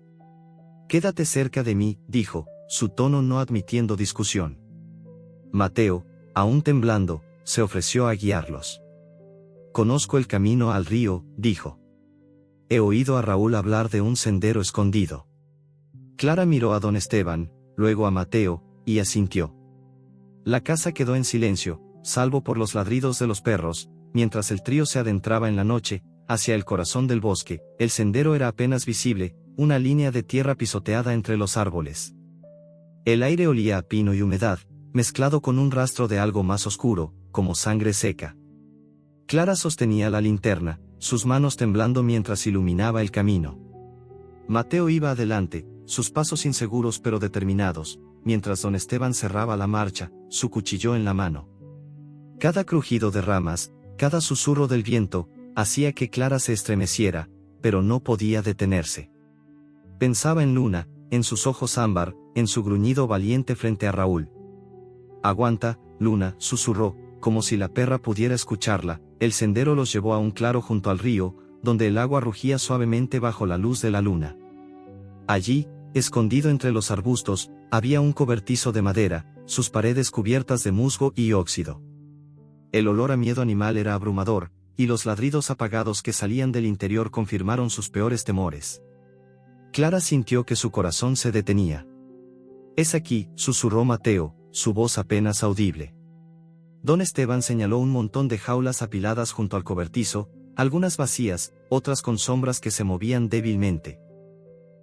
Quédate cerca de mí, dijo, su tono no admitiendo discusión. Mateo, aún temblando, se ofreció a guiarlos. Conozco el camino al río, dijo. He oído a Raúl hablar de un sendero escondido. Clara miró a don Esteban, luego a Mateo, y asintió. La casa quedó en silencio, salvo por los ladridos de los perros, mientras el trío se adentraba en la noche, hacia el corazón del bosque. El sendero era apenas visible, una línea de tierra pisoteada entre los árboles. El aire olía a pino y humedad, mezclado con un rastro de algo más oscuro, como sangre seca. Clara sostenía la linterna, sus manos temblando mientras iluminaba el camino. Mateo iba adelante, sus pasos inseguros pero determinados, mientras don Esteban cerraba la marcha, su cuchillo en la mano. Cada crujido de ramas, cada susurro del viento, hacía que Clara se estremeciera, pero no podía detenerse. Pensaba en Luna, en sus ojos ámbar, en su gruñido valiente frente a Raúl. Aguanta, Luna, susurró, como si la perra pudiera escucharla. El sendero los llevó a un claro junto al río, donde el agua rugía suavemente bajo la luz de la luna. Allí, escondido entre los arbustos, había un cobertizo de madera, sus paredes cubiertas de musgo y óxido. El olor a miedo animal era abrumador, y los ladridos apagados que salían del interior confirmaron sus peores temores. Clara sintió que su corazón se detenía. Es aquí, susurró Mateo, su voz apenas audible. Don Esteban señaló un montón de jaulas apiladas junto al cobertizo, algunas vacías, otras con sombras que se movían débilmente.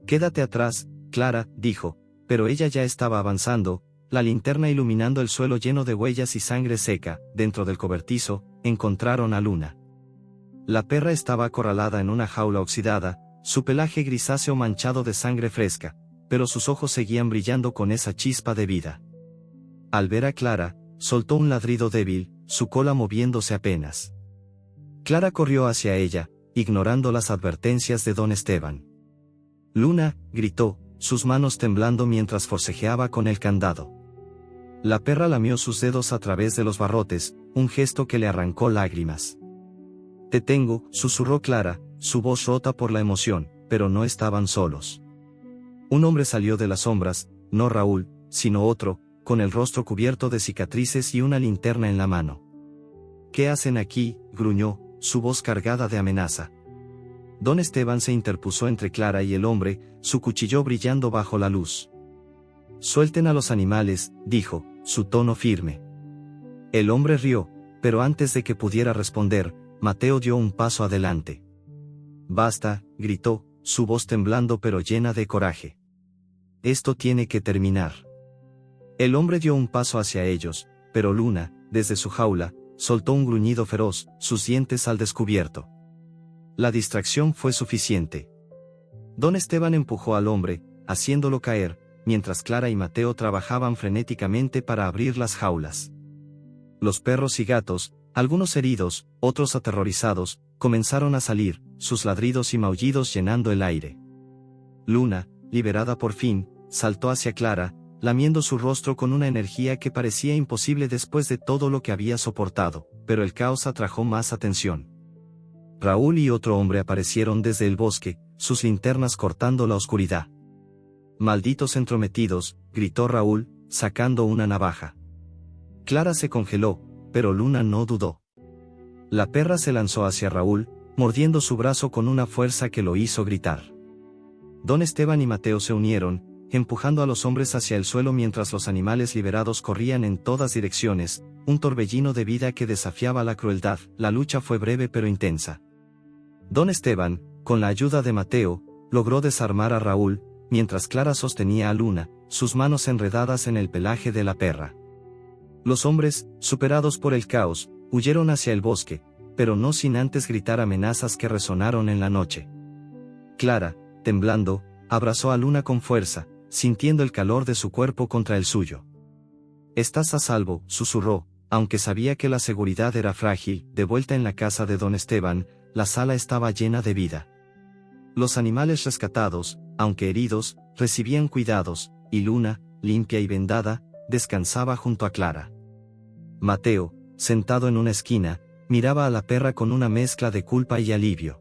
Quédate atrás, Clara, dijo, pero ella ya estaba avanzando, la linterna iluminando el suelo lleno de huellas y sangre seca. Dentro del cobertizo, encontraron a Luna. La perra estaba acorralada en una jaula oxidada, su pelaje grisáceo manchado de sangre fresca, pero sus ojos seguían brillando con esa chispa de vida. Al ver a Clara, soltó un ladrido débil, su cola moviéndose apenas. Clara corrió hacia ella, ignorando las advertencias de don Esteban. Luna, gritó, sus manos temblando mientras forcejeaba con el candado. La perra lamió sus dedos a través de los barrotes, un gesto que le arrancó lágrimas. Te tengo, susurró Clara, su voz rota por la emoción, pero no estaban solos. Un hombre salió de las sombras, no Raúl, sino otro, con el rostro cubierto de cicatrices y una linterna en la mano. ¿Qué hacen aquí?, gruñó, su voz cargada de amenaza. Don Esteban se interpuso entre Clara y el hombre, su cuchillo brillando bajo la luz. Suelten a los animales, dijo, su tono firme. El hombre rió, pero antes de que pudiera responder, Mateo dio un paso adelante. «Basta», gritó, su voz temblando pero llena de coraje. «Esto tiene que terminar». El hombre dio un paso hacia ellos, pero Luna, desde su jaula, soltó un gruñido feroz, sus dientes al descubierto. La distracción fue suficiente. Don Esteban empujó al hombre, haciéndolo caer, mientras Clara y Mateo trabajaban frenéticamente para abrir las jaulas. Los perros y gatos, algunos heridos, otros aterrorizados, comenzaron a salir, sus ladridos y maullidos llenando el aire. Luna, liberada por fin, saltó hacia Clara, lamiendo su rostro con una energía que parecía imposible después de todo lo que había soportado, pero el caos atrajo más atención. Raúl y otro hombre aparecieron desde el bosque, sus linternas cortando la oscuridad. «Malditos entrometidos», gritó Raúl, sacando una navaja. Clara se congeló, pero Luna no dudó. La perra se lanzó hacia Raúl, mordiendo su brazo con una fuerza que lo hizo gritar. Don Esteban y Mateo se unieron, empujando a los hombres hacia el suelo mientras los animales liberados corrían en todas direcciones, un torbellino de vida que desafiaba la crueldad. La lucha fue breve pero intensa. Don Esteban, con la ayuda de Mateo, logró desarmar a Raúl, mientras Clara sostenía a Luna, sus manos enredadas en el pelaje de la perra. Los hombres, superados por el caos, huyeron hacia el bosque, pero no sin antes gritar amenazas que resonaron en la noche. Clara, temblando, abrazó a Luna con fuerza, sintiendo el calor de su cuerpo contra el suyo. «Estás a salvo», susurró, aunque sabía que la seguridad era frágil. De vuelta en la casa de Don Esteban, la sala estaba llena de vida. Los animales rescatados, aunque heridos, recibían cuidados, y Luna, limpia y vendada, descansaba junto a Clara. Mateo, sentado en una esquina, miraba a la perra con una mezcla de culpa y alivio.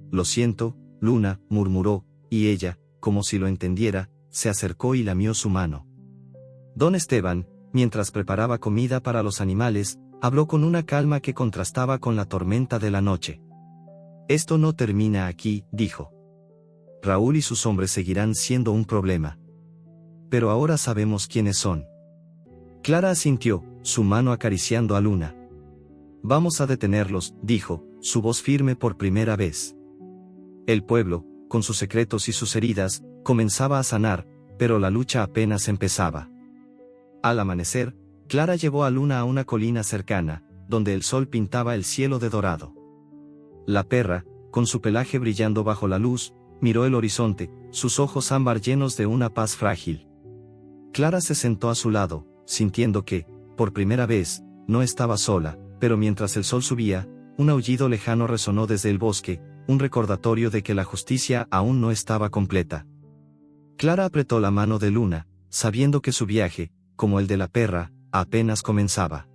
«Lo siento», Luna, murmuró, y ella, como si lo entendiera, se acercó y lamió su mano. Don Esteban, mientras preparaba comida para los animales, habló con una calma que contrastaba con la tormenta de la noche. «Esto no termina aquí», dijo. «Raúl y sus hombres seguirán siendo un problema. Pero ahora sabemos quiénes son». Clara asintió, su mano acariciando a Luna. «Vamos a detenerlos», dijo, su voz firme por primera vez. El pueblo, con sus secretos y sus heridas, comenzaba a sanar, pero la lucha apenas empezaba. Al amanecer, Clara llevó a Luna a una colina cercana, donde el sol pintaba el cielo de dorado. La perra, con su pelaje brillando bajo la luz, miró el horizonte, sus ojos ámbar llenos de una paz frágil. Clara se sentó a su lado, sintiendo que, por primera vez, no estaba sola, pero mientras el sol subía, un aullido lejano resonó desde el bosque, un recordatorio de que la justicia aún no estaba completa. Clara apretó la mano de Luna, sabiendo que su viaje, como el de la perra, apenas comenzaba.